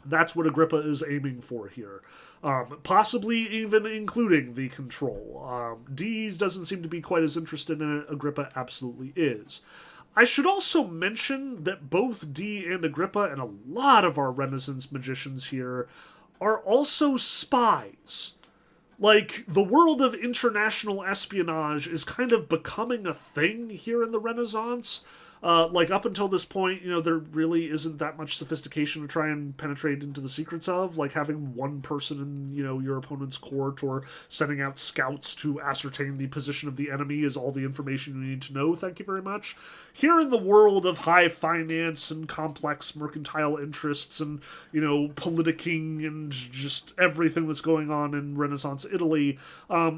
That's what Agrippa is aiming for here. Possibly even including the control. Dee doesn't seem to be quite as interested in it. Agrippa absolutely is. I should also mention that both Dee and Agrippa, and a lot of our Renaissance magicians here, are also spies. Like, the world of international espionage is kind of becoming a thing here in the Renaissance. Up until this point, there really isn't that much sophistication to try and penetrate into the secrets of, like having one person in, your opponent's court or sending out scouts to ascertain the position of the enemy is all the information you need to know, thank you very much. Here in the world of high finance and complex mercantile interests and, politicking and just everything that's going on in Renaissance Italy,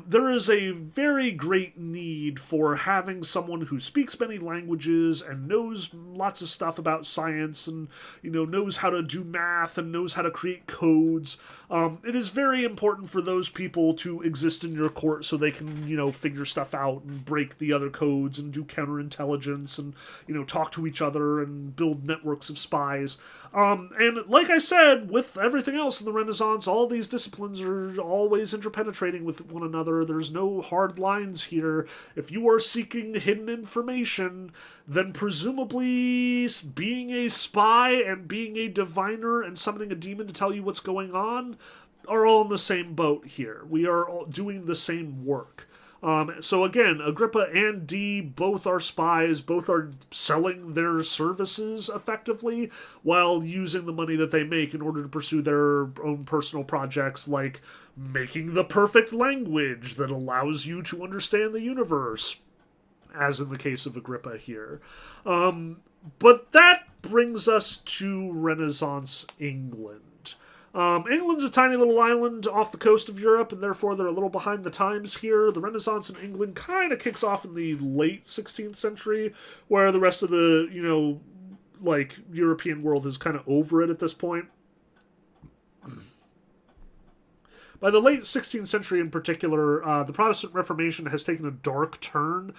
there is a very great need for having someone who speaks many languages and knows lots of stuff about science and, knows how to do math and knows how to create codes. It is very important for those people to exist in your court so they can, figure stuff out and break the other codes and do counterintelligence and, talk to each other and build networks of spies. And like I said, with everything else in the Renaissance, all these disciplines are always interpenetrating with one another. There's no hard lines here. If you are seeking hidden information, then presumably being a spy and being a diviner and summoning a demon to tell you what's going on are all in the same boat here. We are all doing the same work. So again, Agrippa and Dee both are spies, both are selling their services effectively while using the money that they make in order to pursue their own personal projects like making the perfect language that allows you to understand the universe, as in the case of Agrippa here. But that brings us to Renaissance England. England's a tiny little island off the coast of Europe, and therefore they're a little behind the times here. The Renaissance in England kind of kicks off in the late 16th century, where the rest of the, European world is kind of over it at this point. by the late 16th century in particular, the Protestant Reformation has taken a dark turn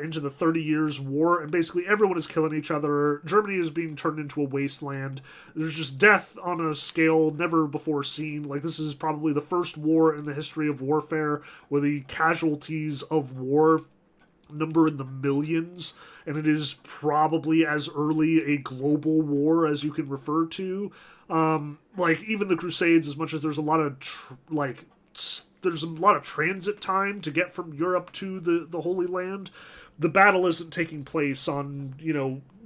into the 30 Years' War, and basically everyone is killing each other. Germany is being turned into a wasteland. There's just death on a scale never before seen. Like, this is probably the first war in the history of warfare where the casualties of war number in the millions, and it is probably as early a global war as you can refer to. Like, even the Crusades, as much as there's a lot of there's a lot of transit time to get from Europe to the Holy Land, the battle isn't taking place on,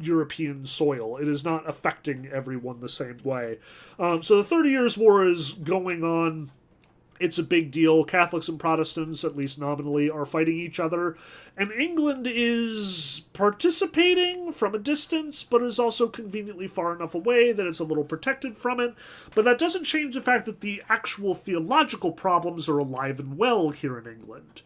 European soil. It is not affecting everyone the same way. So the 30 Years' War is going on. It's a big deal. Catholics and Protestants, at least nominally, are fighting each other. And England is participating from a distance, but is also conveniently far enough away that it's a little protected from it. But that doesn't change the fact that the actual theological problems are alive and well here in England.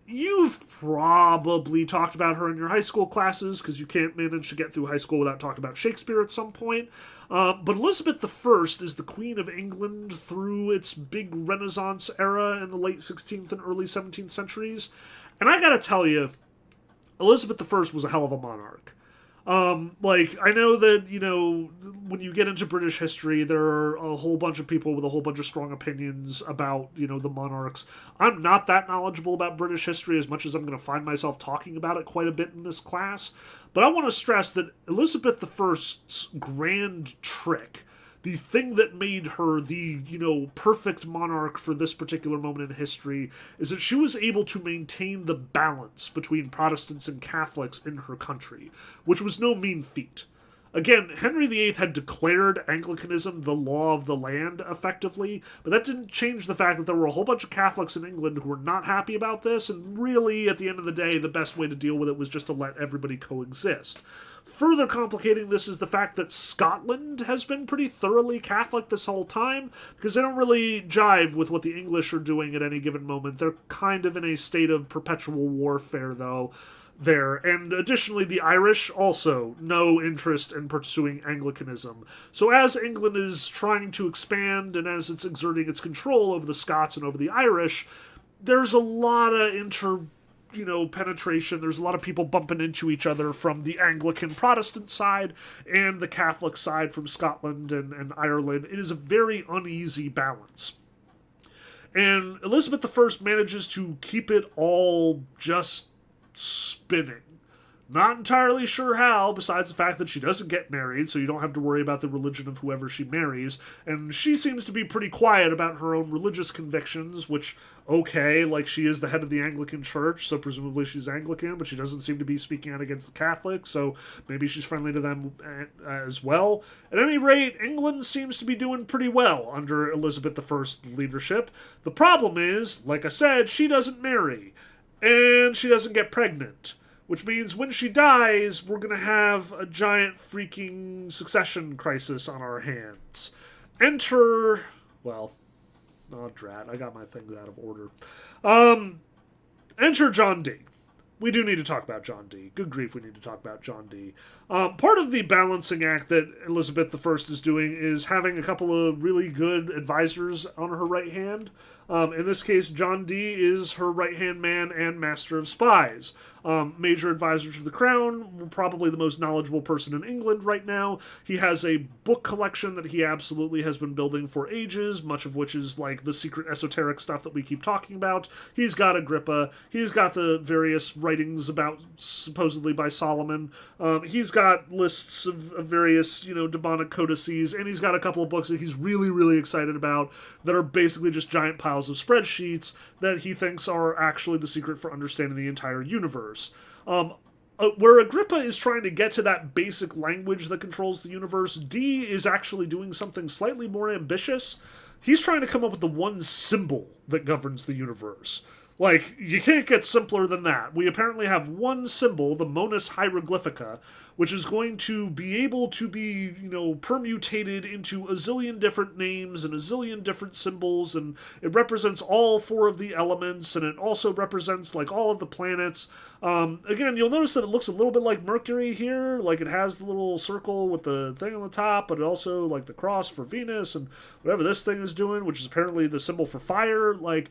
You've probably talked about her in your high school classes, because you can't manage to get through high school without talking about Shakespeare at some point. But Elizabeth I is the Queen of England through its big Renaissance era in the late 16th and early 17th centuries. And I gotta tell you, Elizabeth I was a hell of a monarch. I know that, when you get into British history, there are a whole bunch of people with a whole bunch of strong opinions about, the monarchs. I'm not that knowledgeable about British history as much as I'm going to find myself talking about it quite a bit in this class. But I want to stress that Elizabeth I's grand trick, the thing that made her the, perfect monarch for this particular moment in history, is that she was able to maintain the balance between Protestants and Catholics in her country, which was no mean feat. Again, Henry VIII had declared Anglicanism the law of the land, effectively, but that didn't change the fact that there were a whole bunch of Catholics in England who were not happy about this, and really, at the end of the day, the best way to deal with it was just to let everybody coexist. Further complicating this is the fact that Scotland has been pretty thoroughly Catholic this whole time, because they don't really jive with what the English are doing at any given moment. They're kind of in a state of perpetual warfare, though, there. And additionally, the Irish also no interest in pursuing Anglicanism. So as England is trying to expand, and as it's exerting its control over the Scots and over the Irish, there's a lot of penetration. There's a lot of people bumping into each other from the Anglican Protestant side and the Catholic side from Scotland and Ireland. It is a very uneasy balance. And Elizabeth I manages to keep it all just spinning. Not entirely sure how, besides the fact that she doesn't get married, so you don't have to worry about the religion of whoever she marries, and she seems to be pretty quiet about her own religious convictions, which, okay, like, she is the head of the Anglican Church, so presumably she's Anglican, but she doesn't seem to be speaking out against the Catholics, so maybe she's friendly to them as well. At any rate, England seems to be doing pretty well under Elizabeth I's leadership. The problem is, like I said, she doesn't marry, and she doesn't get pregnant. Which means when she dies, we're going to have a giant freaking succession crisis on our hands. Enter... well... oh, drat. I got my things out of order. Enter John Dee. We do need to talk about John Dee. Good grief, we need to talk about John Dee. Part of the balancing act that Elizabeth I is doing is having a couple of really good advisors on her right hand. In this case, John Dee is her right-hand man and master of spies. Major advisor to the crown, probably the most knowledgeable person in England right now. He has a book collection that he absolutely has been building for ages, much of which is like the secret esoteric stuff that we keep talking about. He's got Agrippa. He's got the various writings about, supposedly by Solomon. He's got lists of various, demonic codices, and he's got a couple of books that he's really, really excited about that are basically just giant piles of spreadsheets that he thinks are actually the secret for understanding the entire universe. Where Agrippa is trying to get to that basic language that controls the universe, Dee is actually doing something slightly more ambitious. He's trying to come up with the one symbol that governs the universe. Like, you can't get simpler than that. We apparently have one symbol, the Monas Hieroglyphica, which is going to be able to be, permutated into a zillion different names and a zillion different symbols, and it represents all four of the elements, and it also represents, like, all of the planets. Again, you'll notice that it looks a little bit like Mercury here, like it has the little circle with the thing on the top, but it also, like, the cross for Venus, and whatever this thing is doing, which is apparently the symbol for fire, like...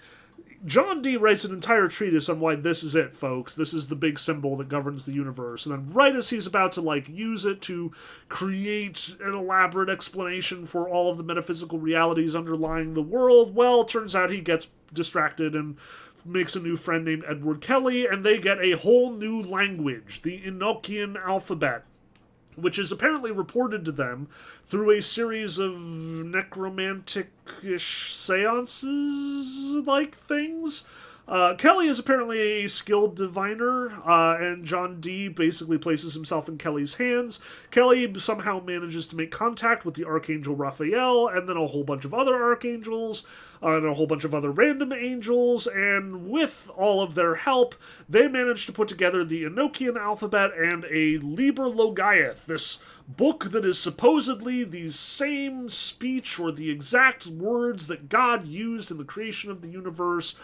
John Dee writes an entire treatise on why this is it, folks. This is the big symbol that governs the universe. And then right as he's about to, use it to create an elaborate explanation for all of the metaphysical realities underlying the world, well, it turns out he gets distracted and makes a new friend named Edward Kelly, and they get a whole new language, the Enochian alphabet, which is apparently reported to them through a series of necromantic-ish seances-like things. Kelly is apparently a skilled diviner, and John Dee basically places himself in Kelly's hands. Kelly somehow manages to make contact with the Archangel Raphael, and then a whole bunch of other archangels, and a whole bunch of other random angels, and with all of their help, they manage to put together the Enochian alphabet and a Liber Logaeth, this book that is supposedly the same speech or the exact words that God used in the creation of the universe.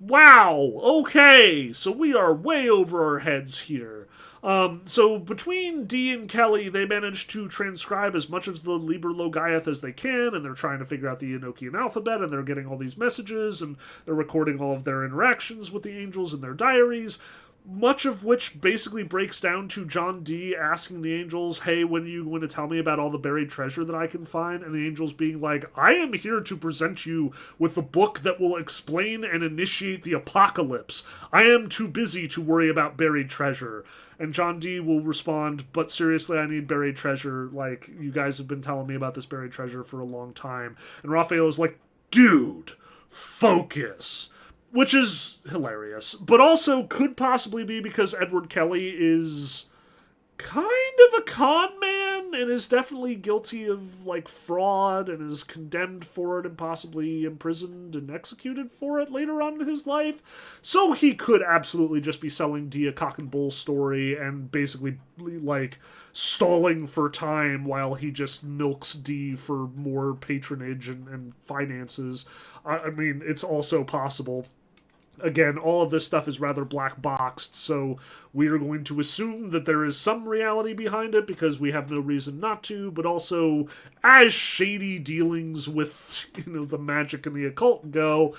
Wow, okay, so we are way over our heads here. So between Dee and Kelly, they managed to transcribe as much of the Liber Logaeth as they can, and they're trying to figure out the Enochian alphabet, and they're getting all these messages, and they're recording all of their interactions with the angels in their diaries, much of which basically breaks down to John Dee asking the angels, hey, when are you going to tell me about all the buried treasure that I can find? And the angels being like, I am here to present you with the book that will explain and initiate the apocalypse. I am too busy to worry about buried treasure. And John Dee will respond, but seriously, I need buried treasure. Like, you guys have been telling me about this buried treasure for a long time. And Raphael is like, dude, focus. Which is hilarious, but also could possibly be because Edward Kelly is kind of a con man and is definitely guilty of, fraud and is condemned for it and possibly imprisoned and executed for it later on in his life. So he could absolutely just be selling Dee a cock and bull story and basically, stalling for time while he just milks Dee for more patronage and finances. I mean, it's also possible. Again, all of this stuff is rather black boxed, so we are going to assume that there is some reality behind it because we have no reason not to, but also, as shady dealings with, the magic and the occult go,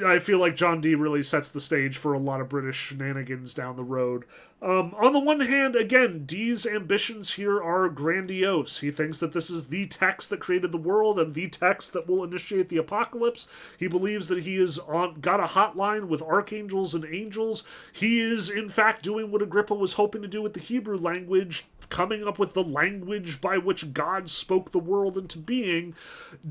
I feel like John Dee really sets the stage for a lot of British shenanigans down the road. On the one hand, again, Dee's ambitions here are grandiose. He thinks that this is the text that created the world and the text that will initiate the apocalypse. He believes that he is got a hotline with archangels and angels. He is, in fact, doing what Agrippa was hoping to do with the Hebrew language, coming up with the language by which God spoke the world into being.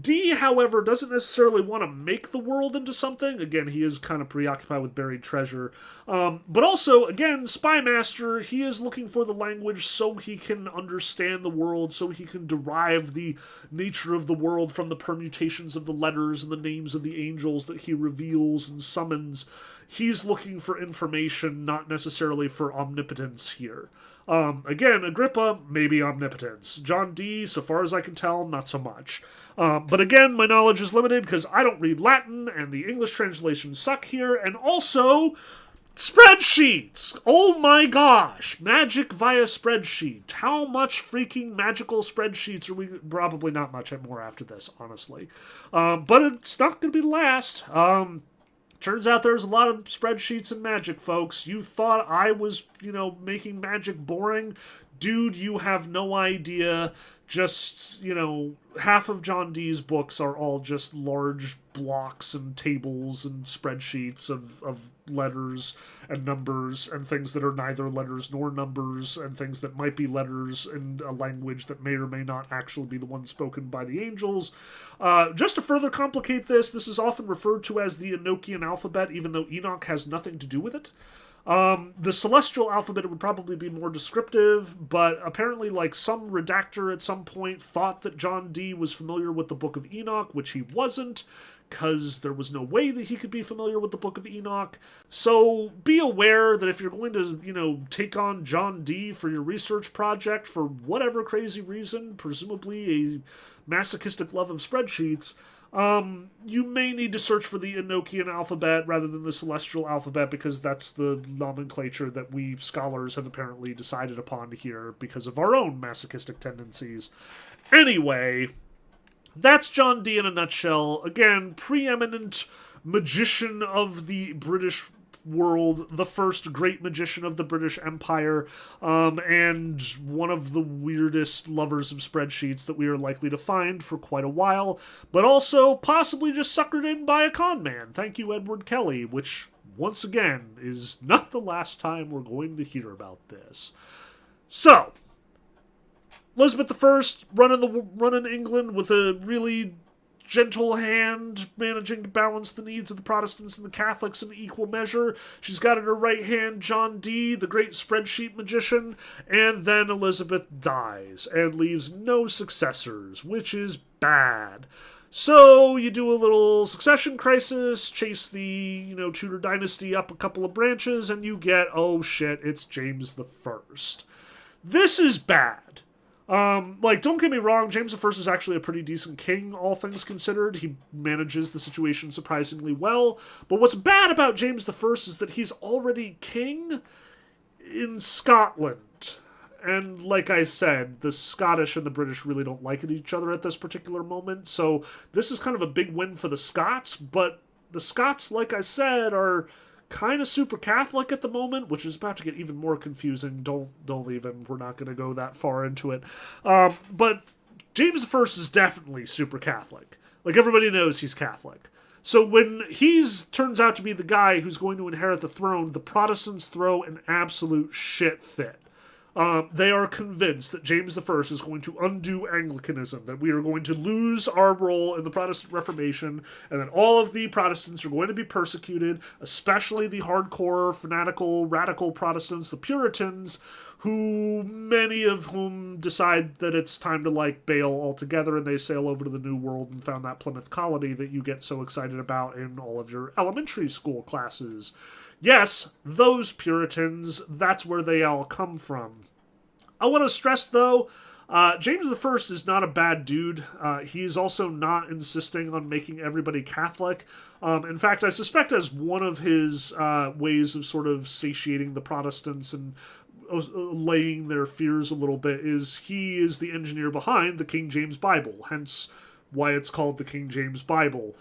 Dee, however, doesn't necessarily want to make the world into something. Again, he is kind of preoccupied with buried treasure. But also, again, Spy Master, he is looking for the language so he can understand the world, so he can derive the nature of the world from the permutations of the letters and the names of the angels that he reveals and summons. He's looking for information, not necessarily for omnipotence here. Again, Agrippa, maybe omnipotence. John Dee, so far as I can tell, not so much. But again, my knowledge is limited because I don't read Latin, and the English translations suck here, and also, spreadsheets! Oh my gosh! Magic via spreadsheet. How much freaking magical spreadsheets are we... Probably not much more after this, honestly. But it's not going to be the last. Turns out there's a lot of spreadsheets and magic, folks. You thought I was, making magic boring? Dude, you have no idea. Just, half of John Dee's books are all just large blocks and tables and spreadsheets of letters and numbers and things that are neither letters nor numbers and things that might be letters in a language that may or may not actually be the one spoken by the angels. Just to further complicate this is often referred to as the Enochian alphabet, even though Enoch has nothing to do with it. The celestial alphabet would probably be more descriptive, but apparently, like, some redactor at some point thought that John Dee was familiar with the Book of Enoch, which he wasn't, because there was no way that he could be familiar with the Book of Enoch. So be aware that if you're going to, take on John Dee for your research project for whatever crazy reason, presumably a masochistic love of spreadsheets, you may need to search for the Enochian alphabet rather than the celestial alphabet, because that's the nomenclature that we scholars have apparently decided upon here because of our own masochistic tendencies. Anyway, that's John Dee in a nutshell. Again, preeminent magician of the British world, the first great magician of the British Empire, and one of the weirdest lovers of spreadsheets that we are likely to find for quite a while, but also possibly just suckered in by a con man. Thank you, Edward Kelly, which, once again, is not the last time we're going to hear about this. So, Elizabeth I running England with a really gentle hand, managing to balance the needs of the Protestants and the Catholics in equal measure. She's got at her right hand John Dee, the great spreadsheet magician, and then Elizabeth dies and leaves no successors, which is bad. So you do a little succession crisis, chase the, Tudor dynasty up a couple of branches, and you get, oh shit, it's James the First. This is bad. Don't get me wrong, James I is actually a pretty decent king, all things considered. He manages the situation surprisingly well. But what's bad about James I is that he's already king in Scotland. And like I said, the Scottish and the British really don't like each other at this particular moment. So this is kind of a big win for the Scots. But the Scots, like I said, are kind of super Catholic at the moment, which is about to get even more confusing. Don't even. We're not going to go that far into it. But James I is definitely super Catholic. Like, everybody knows he's Catholic. So when turns out to be the guy who's going to inherit the throne, the Protestants throw an absolute shit fit. They are convinced that James I is going to undo Anglicanism, that we are going to lose our role in the Protestant Reformation, and that all of the Protestants are going to be persecuted, especially the hardcore, fanatical, radical Protestants, the Puritans, many of whom decide that it's time to, bail altogether, and they sail over to the New World and found that Plymouth colony that you get so excited about in all of your elementary school classes. Yes, those Puritans, that's where they all come from. I want to stress, though, James I is not a bad dude. He's also not insisting on making everybody Catholic. In fact, I suspect as one of his ways of sort of satiating the Protestants and allaying their fears a little bit is he is the engineer behind the King James Bible, hence why it's called the King James Bible.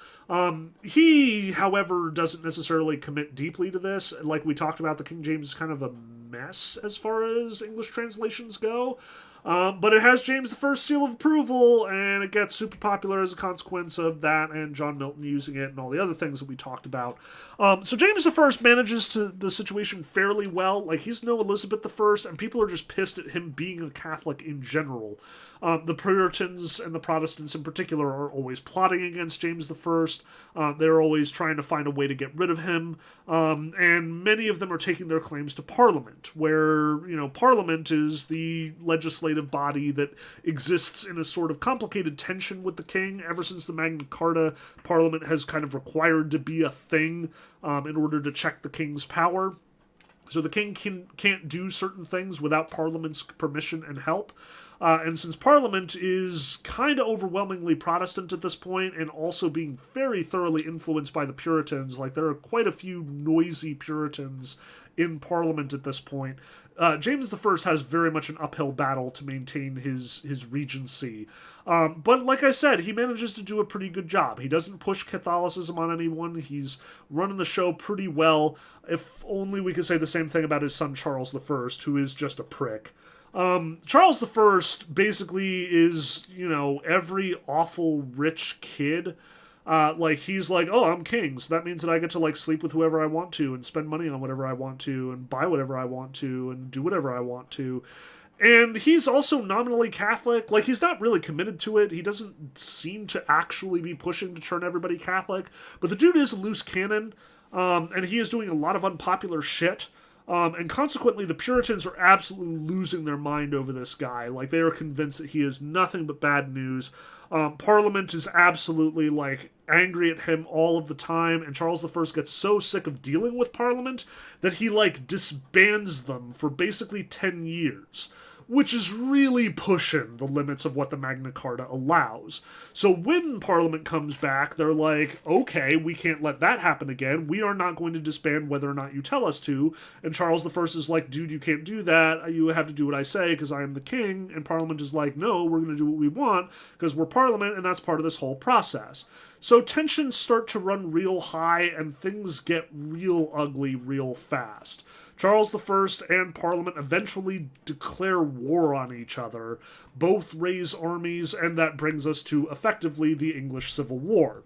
He, however, doesn't necessarily commit deeply to this. Like we talked about, the King James is kind of a mess as far as English translations go. But it has James I's seal of approval, and it gets super popular as a consequence of that, and John Milton using it, and all the other things that we talked about. So James I manages the situation fairly well. Like, he's no Elizabeth I, and people are just pissed at him being a Catholic in general. The Puritans and the Protestants in particular are always plotting against James I. They're always trying to find a way to get rid of him. And many of them are taking their claims to Parliament, where, Parliament is the legislative body that exists in a sort of complicated tension with the king. Ever since the Magna Carta, Parliament has kind of required to be a thing in order to check the king's power. So the king can't do certain things without Parliament's permission and help. And since Parliament is kind of overwhelmingly Protestant at this point, and also being very thoroughly influenced by the Puritans, there are quite a few noisy Puritans in Parliament at this point, James I has very much an uphill battle to maintain his regency. But like I said, he manages to do a pretty good job. He doesn't push Catholicism on anyone. He's running the show pretty well. If only we could say the same thing about his son Charles I, who is just a prick. Charles I basically is, every awful rich kid. He's like, oh, I'm king, so that means that I get to, sleep with whoever I want to, and spend money on whatever I want to, and buy whatever I want to, and do whatever I want to. And he's also nominally Catholic. He's not really committed to it. He doesn't seem to actually be pushing to turn everybody Catholic. But the dude is a loose cannon, and he is doing a lot of unpopular shit. And consequently, the Puritans are absolutely losing their mind over this guy. Like, they are convinced that he is nothing but bad news. Parliament is absolutely, like, angry at him all of the time, and Charles I gets so sick of dealing with Parliament that he, like, disbands them for basically 10 years. Which is really pushing the limits of what the Magna Carta allows. So when Parliament comes back, they're like, okay, we can't let that happen again. We are not going to disband whether or not you tell us to. And Charles I is like, dude, you can't do that. You have to do what I say because I am the king. And Parliament is like, no, we're going to do what we want because we're Parliament, and that's part of this whole process. So tensions start to run real high, and things get real ugly real fast. Charles I and Parliament eventually declare war on each other, both raise armies, and that brings us to, effectively, the English Civil War.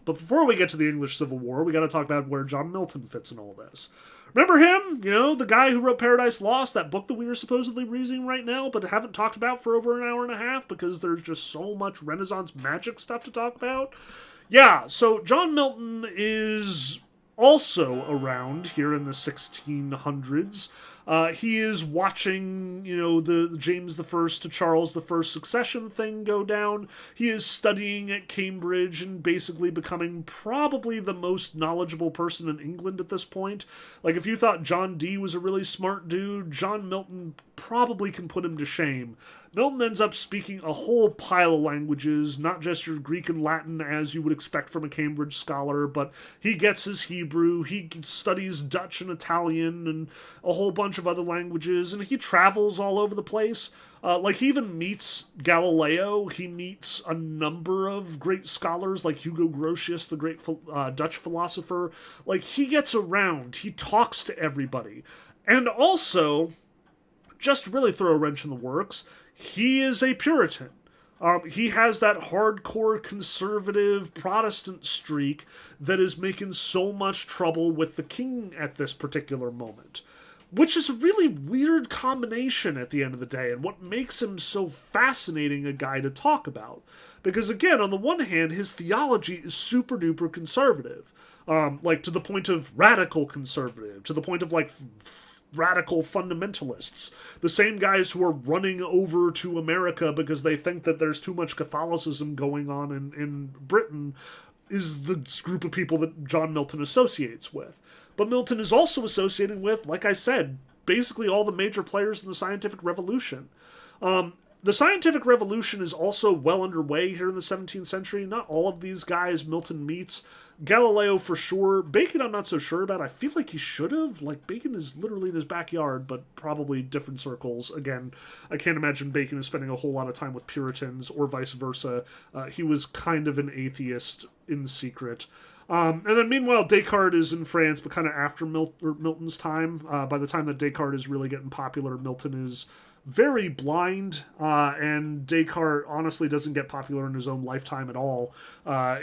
But before we get to the English Civil War, we gotta talk about where John Milton fits in all this. Remember him? You know, the guy who wrote Paradise Lost, that book that we are supposedly reading right now, but haven't talked about for over an hour and a half because there's just so much Renaissance magic stuff to talk about? Yeah, so John Milton is also around here in the 1600s. He is watching, you know, the James I to Charles I succession thing go down. He is studying at Cambridge and basically becoming probably the most knowledgeable person in England at this point. Like, if you thought John Dee was a really smart dude, John Milton probably can put him to shame. Milton ends up speaking a whole pile of languages, not just your Greek and Latin as you would expect from a Cambridge scholar, but he gets his Hebrew, he studies Dutch and Italian and a whole bunch of other languages, and he travels all over the place. Like, he even meets Galileo, he meets a number of great scholars, like Hugo Grotius, the great Dutch philosopher. Like, he gets around, he talks to everybody. And also, just to really throw a wrench in the works, he is a Puritan. He has that hardcore conservative Protestant streak that is making so much trouble with the king at this particular moment. Which is a really weird combination at the end of the day, and what makes him so fascinating a guy to talk about. Because again, on the one hand, his theology is super duper conservative. Like, to the point of radical conservative, to the point of, like, radical fundamentalists. The same guys who are running over to America because they think that there's too much Catholicism going on in Britain is the group of people that John Milton associates with. But Milton is also associating with, like I said, basically all the major players in the scientific revolution. The scientific revolution is also well underway here in the 17th century. Not all of these guys Milton meets. Galileo for sure. Bacon I'm not so sure about. I feel like he should have. Like, Bacon is literally in his backyard, but probably different circles. Again, I can't imagine Bacon is spending a whole lot of time with Puritans or vice versa. He was kind of an atheist in secret. And then meanwhile, Descartes is in France, but kind of after Milton's time. By the time that Descartes is really getting popular, Milton is very blind, and Descartes honestly doesn't get popular in his own lifetime at all.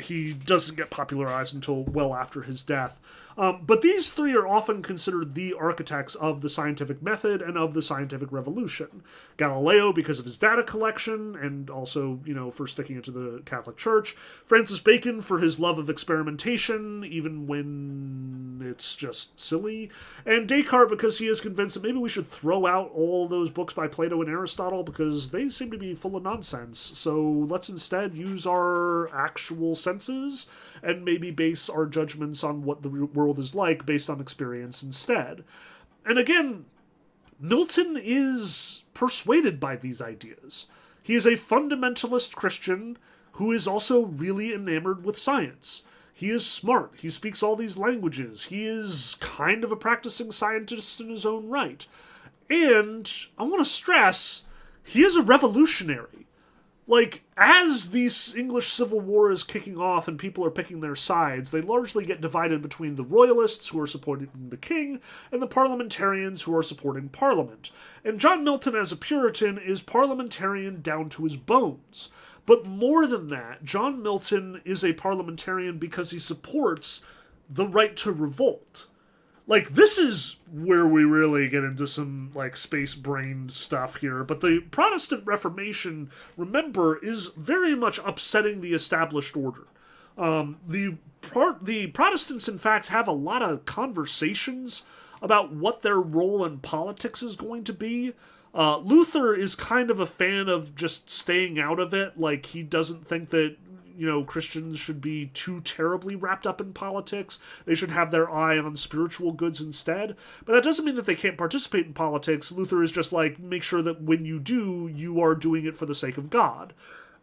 He doesn't get popularized until well after his death. But these three are often considered the architects of the scientific method and of the scientific revolution. Galileo, because of his data collection, and also, you know, for sticking it to the Catholic Church. Francis Bacon for his love of experimentation, even when it's just silly. And Descartes because he is convinced that maybe we should throw out all those books by Plato and Aristotle because they seem to be full of nonsense. So let's instead use our actual senses and maybe base our judgments on what the world is like based on experience instead. And again, Milton is persuaded by these ideas. He is a fundamentalist Christian who is also really enamored with science. He is smart. He speaks all these languages. He is kind of a practicing scientist in his own right. And I want to stress, he is a revolutionary. Like, as the English Civil War is kicking off and people are picking their sides, they largely get divided between the royalists who are supporting the king and the parliamentarians who are supporting Parliament. And John Milton, as a Puritan, is parliamentarian down to his bones. But more than that, John Milton is a parliamentarian because he supports the right to revolt. Like, this is where we really get into some, like, space-brained stuff here. But the Protestant Reformation, remember, is very much upsetting the established order. The Protestants, in fact, have a lot of conversations about what their role in politics is going to be. Luther is kind of a fan of just staying out of it. Like, he doesn't think that, Christians should be too terribly wrapped up in politics. They should have their eye on spiritual goods instead. But that doesn't mean that they can't participate in politics. Luther is just like, make sure that when you do, you are doing it for the sake of God.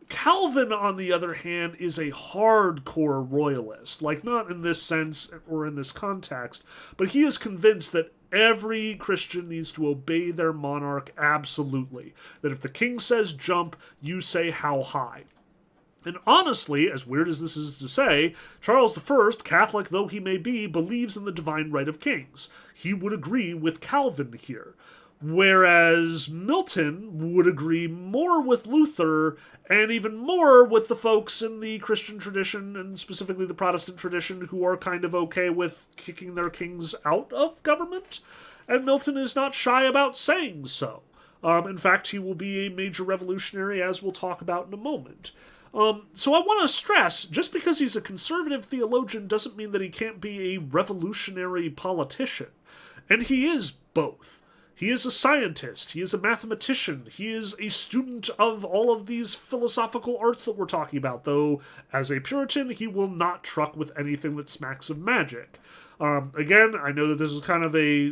Calvin, on the other hand, is a hardcore royalist. Like, not in this sense or in this context, but he is convinced that every Christian needs to obey their monarch absolutely. That if the king says jump, you say how high. And honestly, as weird as this is to say, Charles I, Catholic though he may be, believes in the divine right of kings. He would agree with Calvin here. Whereas Milton would agree more with Luther and even more with the folks in the Christian tradition and specifically the Protestant tradition who are kind of okay with kicking their kings out of government. And Milton is not shy about saying so. In fact, he will be a major revolutionary, as we'll talk about in a moment. So I want to stress, just because he's a conservative theologian doesn't mean that he can't be a revolutionary politician. And he is both. He is a scientist, he is a mathematician, he is a student of all of these philosophical arts that we're talking about, though as a Puritan, he will not truck with anything that smacks of magic. Again, I know that this is kind of a,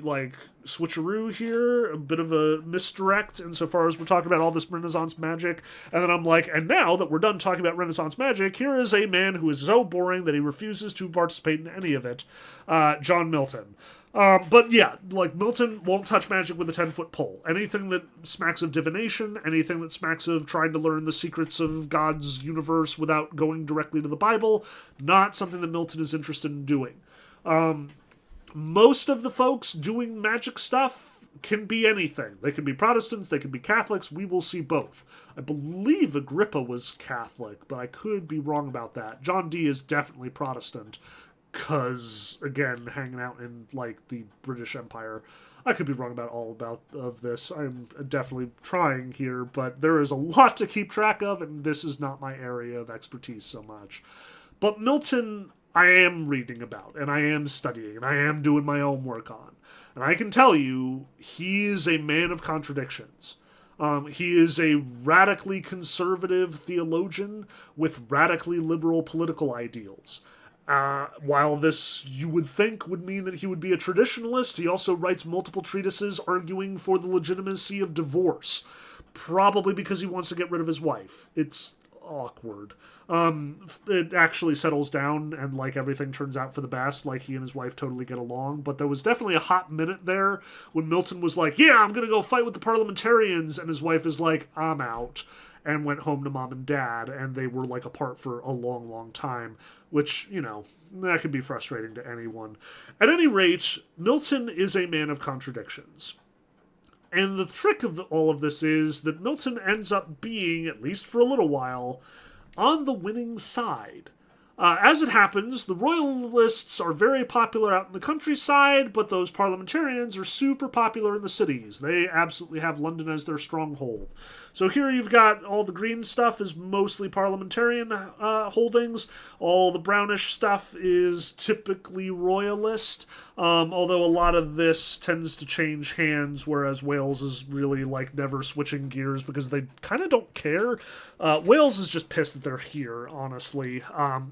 switcheroo here, a bit of a misdirect insofar as we're talking about all this Renaissance magic, and then I'm like, and now that we're done talking about Renaissance magic, here is a man who is so boring that he refuses to participate in any of it, John Milton. But yeah, Milton won't touch magic with a 10-foot pole. Anything that smacks of divination, anything that smacks of trying to learn the secrets of God's universe without going directly to the Bible, not something that Milton is interested in doing. Most of the folks doing magic stuff can be anything. They can be Protestants, they can be Catholics, we will see both. I believe Agrippa was Catholic, but I could be wrong about that. John Dee is definitely Protestant. Because, again, hanging out in, the British Empire. I could be wrong about all of this. I'm definitely trying here, but there is a lot to keep track of, and this is not my area of expertise so much. But Milton, I am reading about, and I am studying, and I am doing my own work on. And I can tell you, he is a man of contradictions. He is a radically conservative theologian with radically liberal political ideals. While this, you would think, would mean that he would be a traditionalist, he also writes multiple treatises arguing for the legitimacy of divorce. Probably because he wants to get rid of his wife. It's awkward. It actually settles down and, everything turns out for the best. He and his wife totally get along. But there was definitely a hot minute there when Milton was like, yeah, I'm going to go fight with the parliamentarians. And his wife is like, I'm out. And went home to mom and dad, and they were apart for a long, long time, which, that could be frustrating to anyone. At any rate, Milton is a man of contradictions. And the trick of all of this is that Milton ends up being, at least for a little while, on the winning side. As it happens, the royalists are very popular out in the countryside, but those parliamentarians are super popular in the cities. They absolutely have London as their stronghold. So here you've got all the green stuff is mostly parliamentarian holdings. All the brownish stuff is typically royalist, although a lot of this tends to change hands, whereas Wales is really never switching gears because they kind of don't care. Wales is just pissed that they're here, honestly.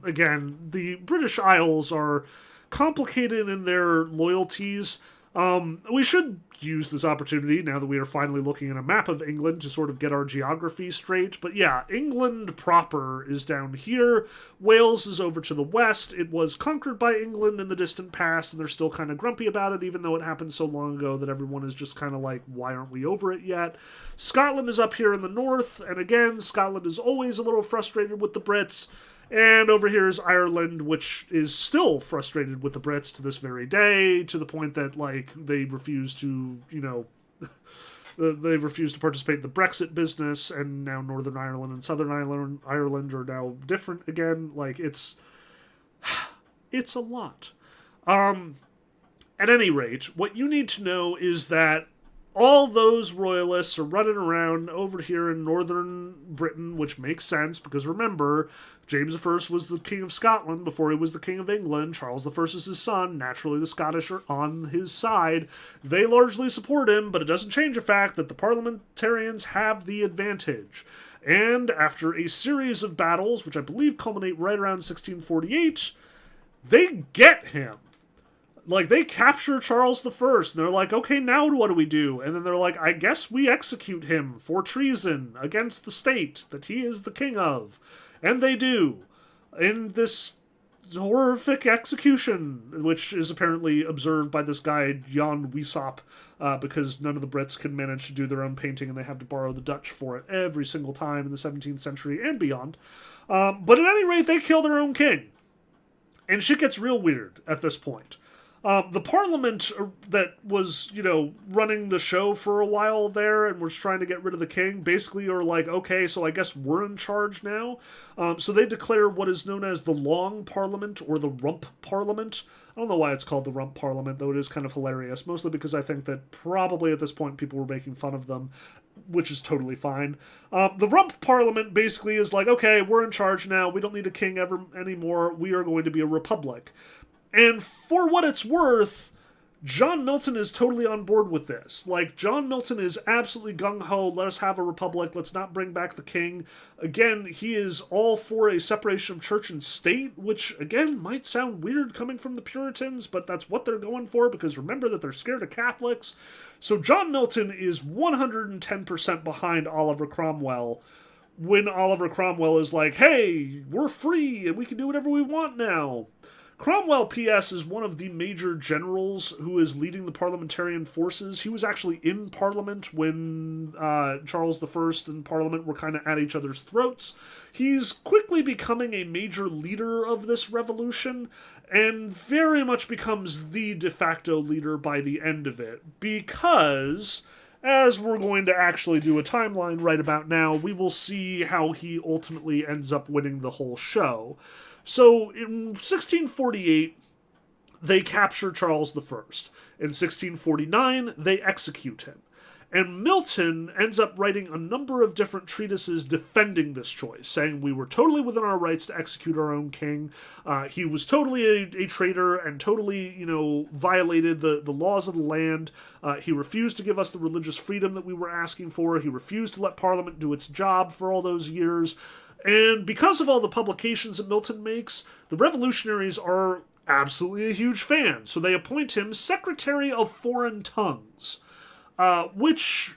Again, the British Isles are complicated in their loyalties. We should use this opportunity, now that we are finally looking at a map of England, to sort of get our geography straight. But yeah, England proper is down here. Wales is over to the west. It was conquered by England in the distant past, and they're still kind of grumpy about it, even though it happened so long ago that everyone is just kind of like, why aren't we over it yet? Scotland is up here in the north, and again, Scotland is always a little frustrated with the Brits. And over here is Ireland, which is still frustrated with the Brits to this very day, to the point that, they refuse to, they refuse to participate in the Brexit business, and now Northern Ireland and Southern Ireland are now different again. It's a lot. At any rate, what you need to know is that all those royalists are running around over here in northern Britain, which makes sense because remember, James I was the King of Scotland before he was the King of England. Charles I is his son. Naturally, the Scottish are on his side. They largely support him, but it doesn't change the fact that the parliamentarians have the advantage. And after a series of battles, which I believe culminate right around 1648, they get him. Like, they capture Charles I, and they're like, okay, now what do we do? And then they're like, I guess we execute him for treason against the state that he is the king of. And they do. In this horrific execution, which is apparently observed by this guy, Jan Wiesop, because none of the Brits can manage to do their own painting, and they have to borrow the Dutch for it every single time in the 17th century and beyond. But at any rate, they kill their own king. And shit gets real weird at this point. The parliament that was, running the show for a while there and was trying to get rid of the king basically are like, okay, so I guess we're in charge now. So they declare what is known as the Long Parliament or the Rump Parliament. I don't know why it's called the Rump Parliament, though it is kind of hilarious, mostly because I think that probably at this point people were making fun of them, which is totally fine. The Rump Parliament basically is like, okay, we're in charge now. We don't need a king ever anymore. We are going to be a republic. And for what it's worth, John Milton is totally on board with this. Like, John Milton is absolutely gung-ho, let us have a republic, let's not bring back the king. Again, he is all for a separation of church and state, which, again, might sound weird coming from the Puritans, but that's what they're going for, because remember that they're scared of Catholics. So John Milton is 110% behind Oliver Cromwell, when Oliver Cromwell is like, hey, we're free, and we can do whatever we want now. Cromwell, P.S., is one of the major generals who is leading the parliamentarian forces. He was actually in Parliament when Charles I and Parliament were kind of at each other's throats. He's quickly becoming a major leader of this revolution, and very much becomes the de facto leader by the end of it, because, as we're going to actually do a timeline right about now, we will see how he ultimately ends up winning the whole show. So, in 1648, they capture Charles I. In 1649, they execute him. And Milton ends up writing a number of different treatises defending this choice, saying we were totally within our rights to execute our own king. He was totally a traitor and totally, violated the laws of the land. He refused to give us the religious freedom that we were asking for. He refused to let Parliament do its job for all those years. And because of all the publications that Milton makes, the revolutionaries are absolutely a huge fan. So they appoint him Secretary of Foreign Tongues, which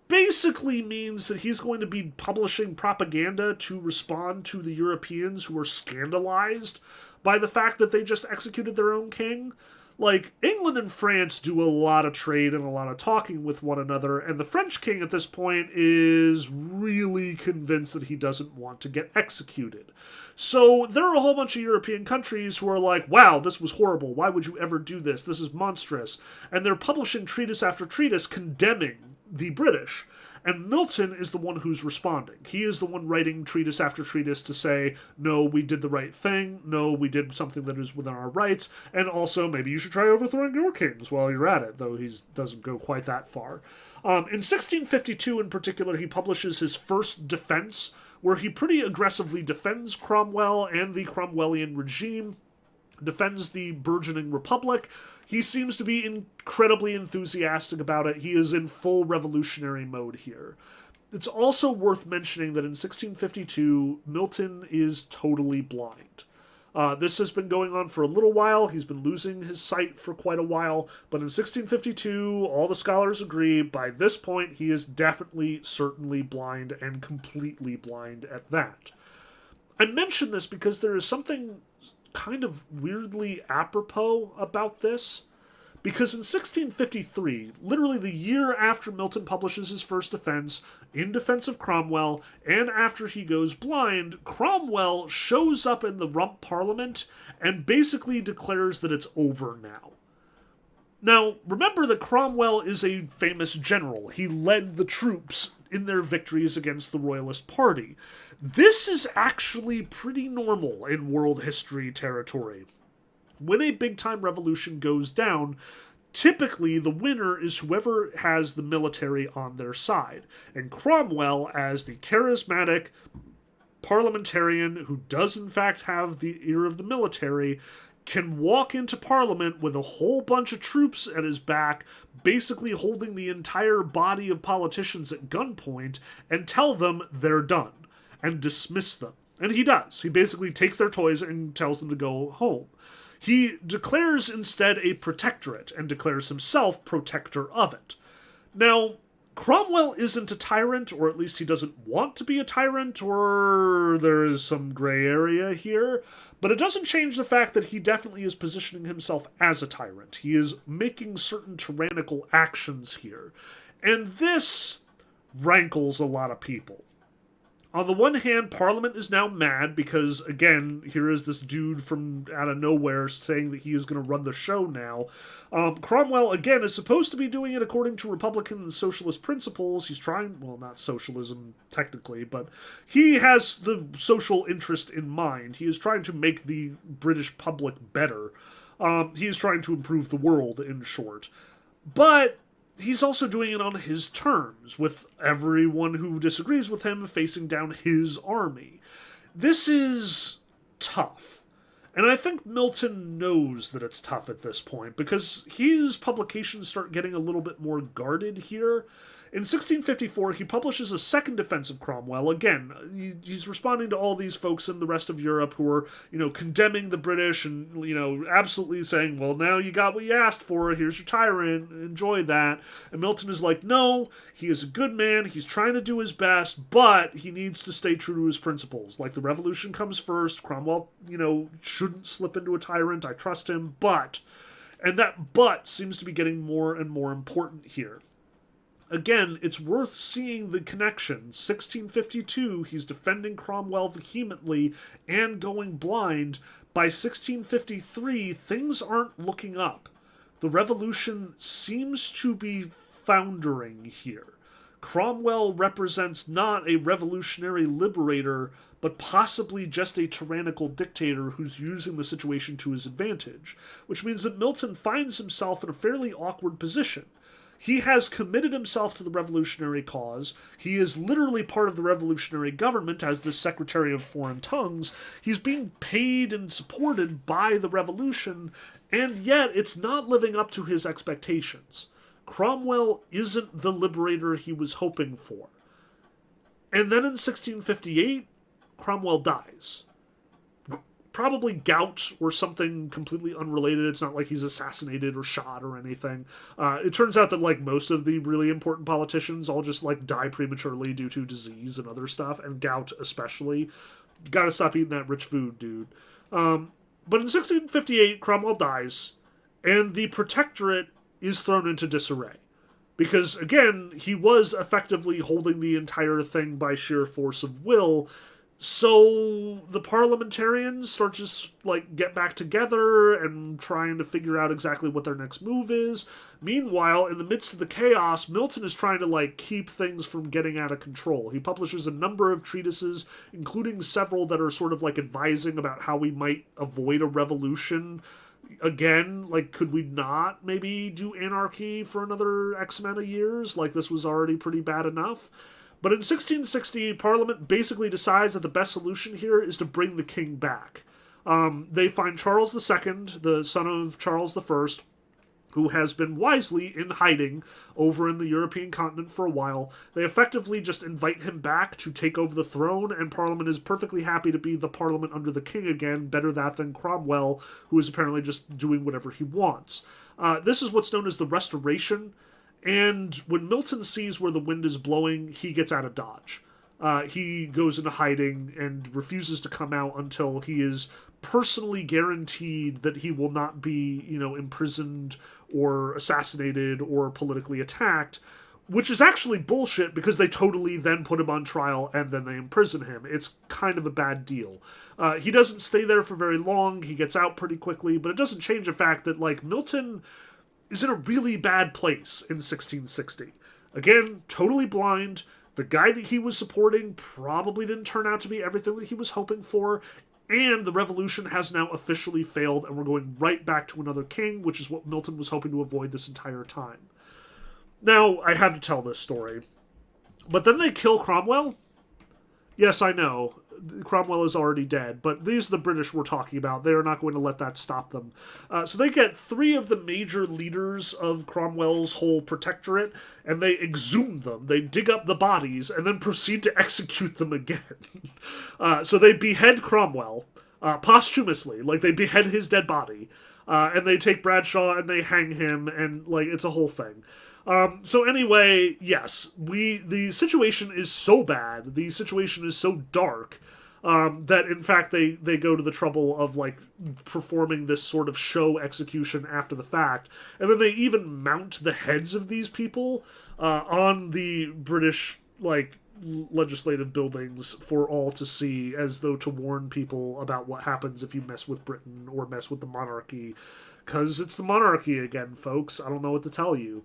basically means that he's going to be publishing propaganda to respond to the Europeans who are scandalized by the fact that they just executed their own king. Like, England and France do a lot of trade and a lot of talking with one another, and the French king at this point is really convinced that he doesn't want to get executed. So there are a whole bunch of European countries who are like, wow, this was horrible. Why would you ever do this? This is monstrous. And they're publishing treatise after treatise condemning the British. And Milton is the one who's responding. He is the one writing treatise after treatise to say, no, we did the right thing. No, we did something that is within our rights. And also, maybe you should try overthrowing your kings while you're at it, though he doesn't go quite that far. In 1652, in particular, he publishes his first defense, where he pretty aggressively defends Cromwell and the Cromwellian regime, defends the burgeoning republic. He seems to be incredibly enthusiastic about it. He is in full revolutionary mode here. It's also worth mentioning that in 1652, Milton is totally blind. This has been going on for a little while. He's been losing his sight for quite a while. But in 1652, all the scholars agree, by this point, he is definitely, certainly blind, and completely blind at that. I mention this because there is something kind of weirdly apropos about this, because in 1653, literally the year after Milton publishes his first defense, in defense of Cromwell, and after he goes blind, Cromwell shows up in the Rump Parliament and basically declares that it's over now. Now, remember that Cromwell is a famous general. He led the troops in their victories against the Royalist Party. This is actually pretty normal in world history territory. When a big-time revolution goes down, typically the winner is whoever has the military on their side. And Cromwell, as the charismatic parliamentarian who does in fact have the ear of the military, can walk into Parliament with a whole bunch of troops at his back, basically holding the entire body of politicians at gunpoint, and tell them they're done, and dismiss them. And he does. He basically takes their toys and tells them to go home. He declares instead a protectorate, and declares himself protector of it. Now, Cromwell isn't a tyrant, or at least he doesn't want to be a tyrant, or there is some gray area here, but it doesn't change the fact that he definitely is positioning himself as a tyrant. He is making certain tyrannical actions here. And this rankles a lot of people. On the one hand, Parliament is now mad because, again, here is this dude from out of nowhere saying that he is going to run the show now. Cromwell, again, is supposed to be doing it according to Republican and socialist principles. He's trying, well, not socialism technically, but he has the social interest in mind. He is trying to make the British public better. He is trying to improve the world, in short. But he's also doing it on his terms, with everyone who disagrees with him facing down his army. This is tough. And I think Milton knows that it's tough at this point, because his publications start getting a little bit more guarded here. In 1654, he publishes a second defense of Cromwell. Again, he's responding to all these folks in the rest of Europe who are, condemning the British and, absolutely saying, well, now you got what you asked for. Here's your tyrant. Enjoy that. And Milton is like, no, he is a good man. He's trying to do his best, but he needs to stay true to his principles. Like, the revolution comes first. Cromwell, shouldn't slip into a tyrant. I trust him, but... And that but seems to be getting more and more important here. Again, it's worth seeing the connection. 1652, he's defending Cromwell vehemently and going blind. By 1653, things aren't looking up. The revolution seems to be foundering here. Cromwell represents not a revolutionary liberator, but possibly just a tyrannical dictator who's using the situation to his advantage, which means that Milton finds himself in a fairly awkward position. He has committed himself to the revolutionary cause. He is literally part of the revolutionary government as the Secretary of Foreign Tongues. He's being paid and supported by the revolution, and yet it's not living up to his expectations. Cromwell isn't the liberator he was hoping for. And then in 1658, Cromwell dies. Probably gout or something completely unrelated. It's not like he's assassinated or shot or anything. It turns out that, like, most of the really important politicians all just, like, die prematurely due to disease and other stuff, and gout especially. You gotta stop eating that rich food, dude. But in 1658, Cromwell dies, and the Protectorate is thrown into disarray. Because, again, he was effectively holding the entire thing by sheer force of will. So the parliamentarians start to get back together and trying to figure out exactly what their next move is. Meanwhile, in the midst of the chaos, Milton is trying to keep things from getting out of control. He publishes a number of treatises, including several that are sort of advising about how we might avoid a revolution. Again, could we not maybe do anarchy for another X amount of years? This was already pretty bad enough. But in 1660, Parliament basically decides that the best solution here is to bring the king back. They find Charles II, the son of Charles I, who has been wisely in hiding over in the European continent for a while. They effectively just invite him back to take over the throne, and Parliament is perfectly happy to be the Parliament under the king again, better that than Cromwell, who is apparently just doing whatever he wants. This is what's known as the Restoration. And when Milton sees where the wind is blowing, he gets out of Dodge. He goes into hiding and refuses to come out until he is personally guaranteed that he will not be, imprisoned or assassinated or politically attacked, which is actually bullshit because they totally then put him on trial and then they imprison him. It's kind of a bad deal. He doesn't stay there for very long. He gets out pretty quickly, but it doesn't change the fact that, Milton is in a really bad place in 1660. Again, totally blind. The guy that he was supporting probably didn't turn out to be everything that he was hoping for. And the revolution has now officially failed, and we're going right back to another king, which is what Milton was hoping to avoid this entire time. Now, I have to tell this story. But then they kill Cromwell? Yes, I know. Cromwell is already dead, but these are the British we're talking about. They are not going to let that stop them. So they get 3 of the major leaders of Cromwell's whole protectorate, and they exhume them. They dig up the bodies, and then proceed to execute them again. So they behead Cromwell, posthumously. Like, they behead his dead body. And they take Bradshaw, and they hang him, and, like, it's a whole thing. So anyway, yes, the situation is so bad, the situation is so dark, that in fact they go to the trouble of, like, performing this sort of show execution after the fact, and then they even mount the heads of these people on the British, like, legislative buildings for all to see, as though to warn people about what happens if you mess with Britain or mess with the monarchy, because it's the monarchy again, folks. I don't know what to tell you.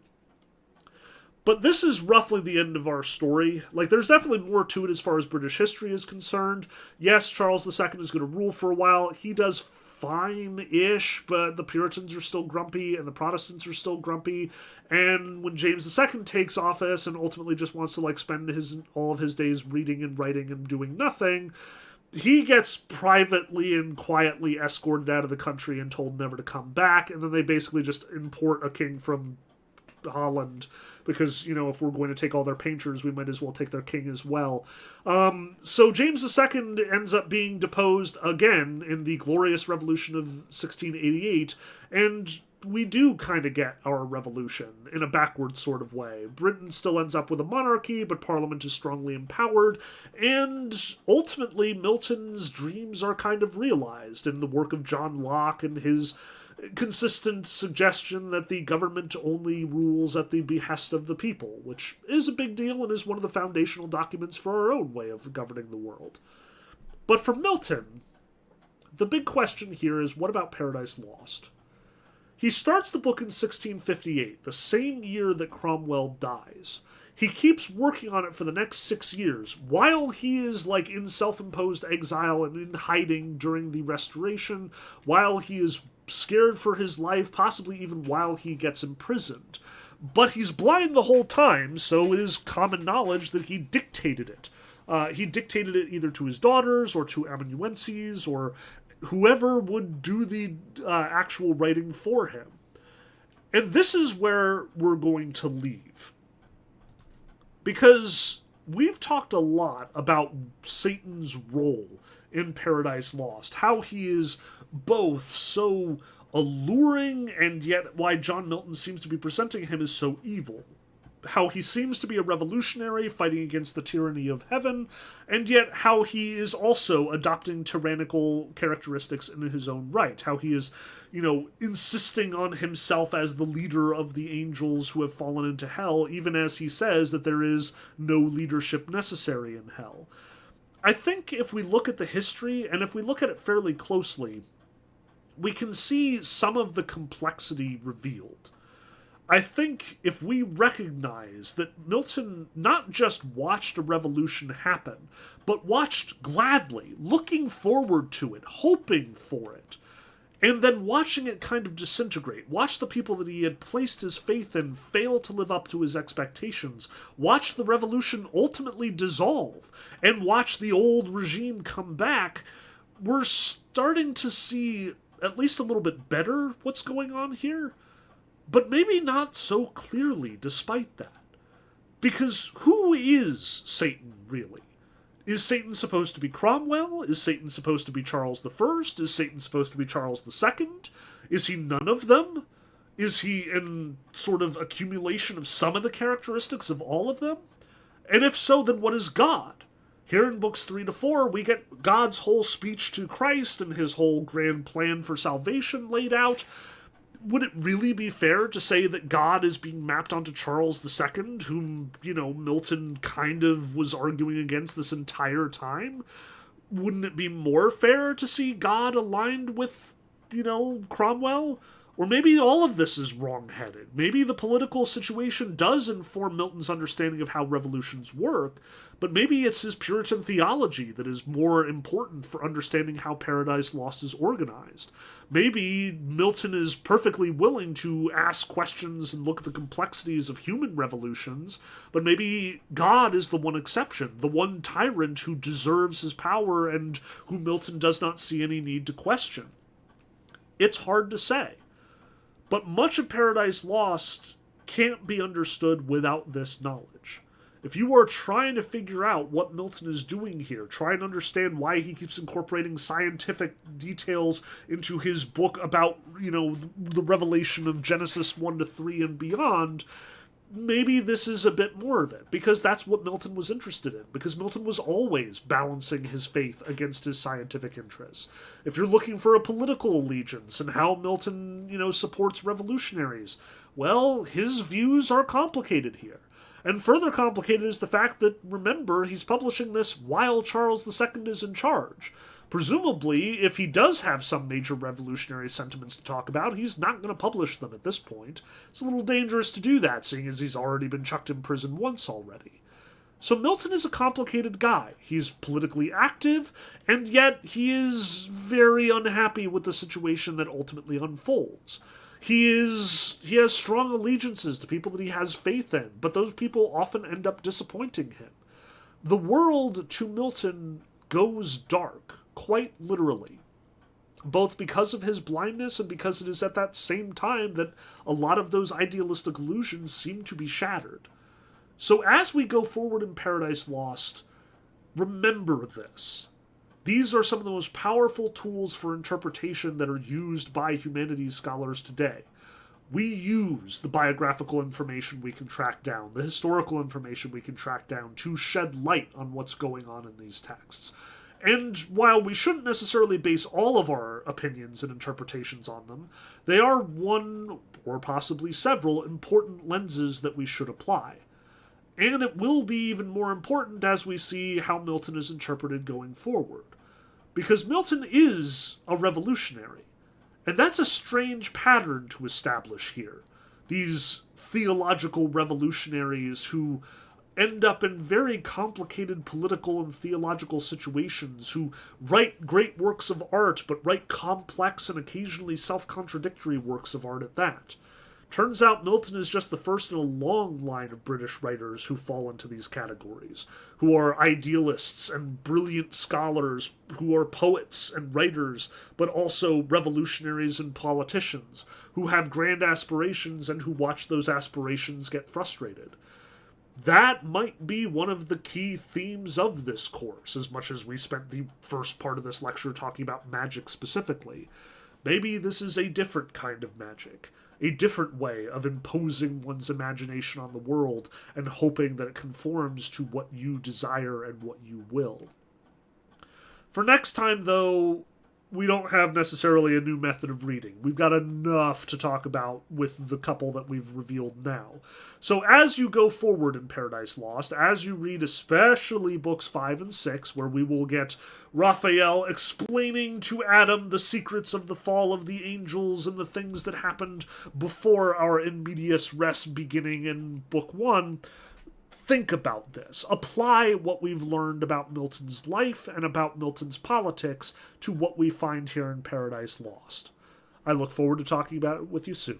But this is roughly the end of our story. Like, there's definitely more to it as far as British history is concerned. Yes, Charles II is going to rule for a while. He does fine-ish, but the Puritans are still grumpy, and the Protestants are still grumpy. And when James II takes office and ultimately just wants to, like, spend all of his days reading and writing and doing nothing, he gets privately and quietly escorted out of the country and told never to come back, and then they basically just import a king from Holland, because, you know, if we're going to take all their painters, we might as well take their king as well. So James II ends up being deposed again in the Glorious Revolution of 1688, and we do kind of get our revolution in a backward sort of way. Britain still ends up with a monarchy, but Parliament is strongly empowered, and ultimately Milton's dreams are kind of realized in the work of John Locke and his consistent suggestion that the government only rules at the behest of the people, which is a big deal and is one of the foundational documents for our own way of governing the world. But for Milton, the big question here is, what about Paradise Lost? He starts the book in 1658, the same year that Cromwell dies. He keeps working on it for the next 6 years, while he is, like, in self-imposed exile and in hiding during the Restoration, while he is scared for his life, possibly even while he gets imprisoned. But he's blind the whole time, so it is common knowledge that he dictated it. He dictated it either to his daughters or to amanuenses or whoever would do the actual writing for him. And this is where we're going to leave. Because we've talked a lot about Satan's role in Paradise Lost, how he is both so alluring and yet why John Milton seems to be presenting him as so evil. How he seems to be a revolutionary fighting against the tyranny of heaven, and yet how he is also adopting tyrannical characteristics in his own right. How he is, you know, insisting on himself as the leader of the angels who have fallen into hell, even as he says that there is no leadership necessary in hell. I think if we look at the history, and if we look at it fairly closely, we can see some of the complexity revealed. I think if we recognize that Milton not just watched a revolution happen, but watched gladly, looking forward to it, hoping for it, and then watching it kind of disintegrate, watch the people that he had placed his faith in fail to live up to his expectations, watch the revolution ultimately dissolve, and watch the old regime come back, we're starting to see at least a little bit better what's going on here. But maybe not so clearly despite that. Because who is Satan, really? Is Satan supposed to be Cromwell? Is Satan supposed to be Charles I? Is Satan supposed to be Charles II? Is he none of them? Is he in sort of accumulation of some of the characteristics of all of them? And if so, then what is God? Here in books 3 to 4, we get God's whole speech to Christ and his whole grand plan for salvation laid out. Would it really be fair to say that God is being mapped onto Charles II, whom, you know, Milton kind of was arguing against this entire time? Wouldn't it be more fair to see God aligned with, you know, Cromwell? Or maybe all of this is wrong-headed. Maybe the political situation does inform Milton's understanding of how revolutions work, but maybe it's his Puritan theology that is more important for understanding how Paradise Lost is organized. Maybe Milton is perfectly willing to ask questions and look at the complexities of human revolutions, but maybe God is the one exception, the one tyrant who deserves his power and who Milton does not see any need to question. It's hard to say. But much of Paradise Lost can't be understood without this knowledge. If you are trying to figure out what Milton is doing here, try and understand why he keeps incorporating scientific details into his book about, the revelation of Genesis 1 to 3 and beyond, maybe this is a bit more of it, because that's what Milton was interested in, because Milton was always balancing his faith against his scientific interests. If you're looking for a political allegiance and how Milton, supports revolutionaries, well, his views are complicated here. And further complicated is the fact that, remember, he's publishing this while Charles II is in charge. Presumably, if he does have some major revolutionary sentiments to talk about, he's not going to publish them at this point. It's a little dangerous to do that, seeing as he's already been chucked in prison once already. So Milton is a complicated guy. He's politically active, and yet he is very unhappy with the situation that ultimately unfolds. He has strong allegiances to people that he has faith in, but those people often end up disappointing him. The world, to Milton, goes dark, quite literally, both because of his blindness and because it is at that same time that a lot of those idealistic illusions seem to be shattered. So as we go forward in Paradise Lost, remember this. These are some of the most powerful tools for interpretation that are used by humanities scholars today. We use the biographical information we can track down, the historical information we can track down to shed light on what's going on in these texts. And while we shouldn't necessarily base all of our opinions and interpretations on them, they are one, or possibly several, important lenses that we should apply. And it will be even more important as we see how Milton is interpreted going forward. Because Milton is a revolutionary. And that's a strange pattern to establish here. These theological revolutionaries who end up in very complicated political and theological situations, who write great works of art, but write complex and occasionally self-contradictory works of art at that. Turns out Milton is just the first in a long line of British writers who fall into these categories, who are idealists and brilliant scholars, who are poets and writers, but also revolutionaries and politicians, who have grand aspirations and who watch those aspirations get frustrated. That might be one of the key themes of this course, as much as we spent the first part of this lecture talking about magic specifically. Maybe this is a different kind of magic. A different way of imposing one's imagination on the world and hoping that it conforms to what you desire and what you will. For next time, though, we don't have necessarily a new method of reading. We've got enough to talk about with the couple that we've revealed now. So as you go forward in Paradise Lost, as you read especially books 5 and 6, where we will get Raphael explaining to Adam the secrets of the fall of the angels and the things that happened before our in medias res beginning in book 1, think about this. Apply what we've learned about Milton's life and about Milton's politics to what we find here in Paradise Lost. I look forward to talking about it with you soon.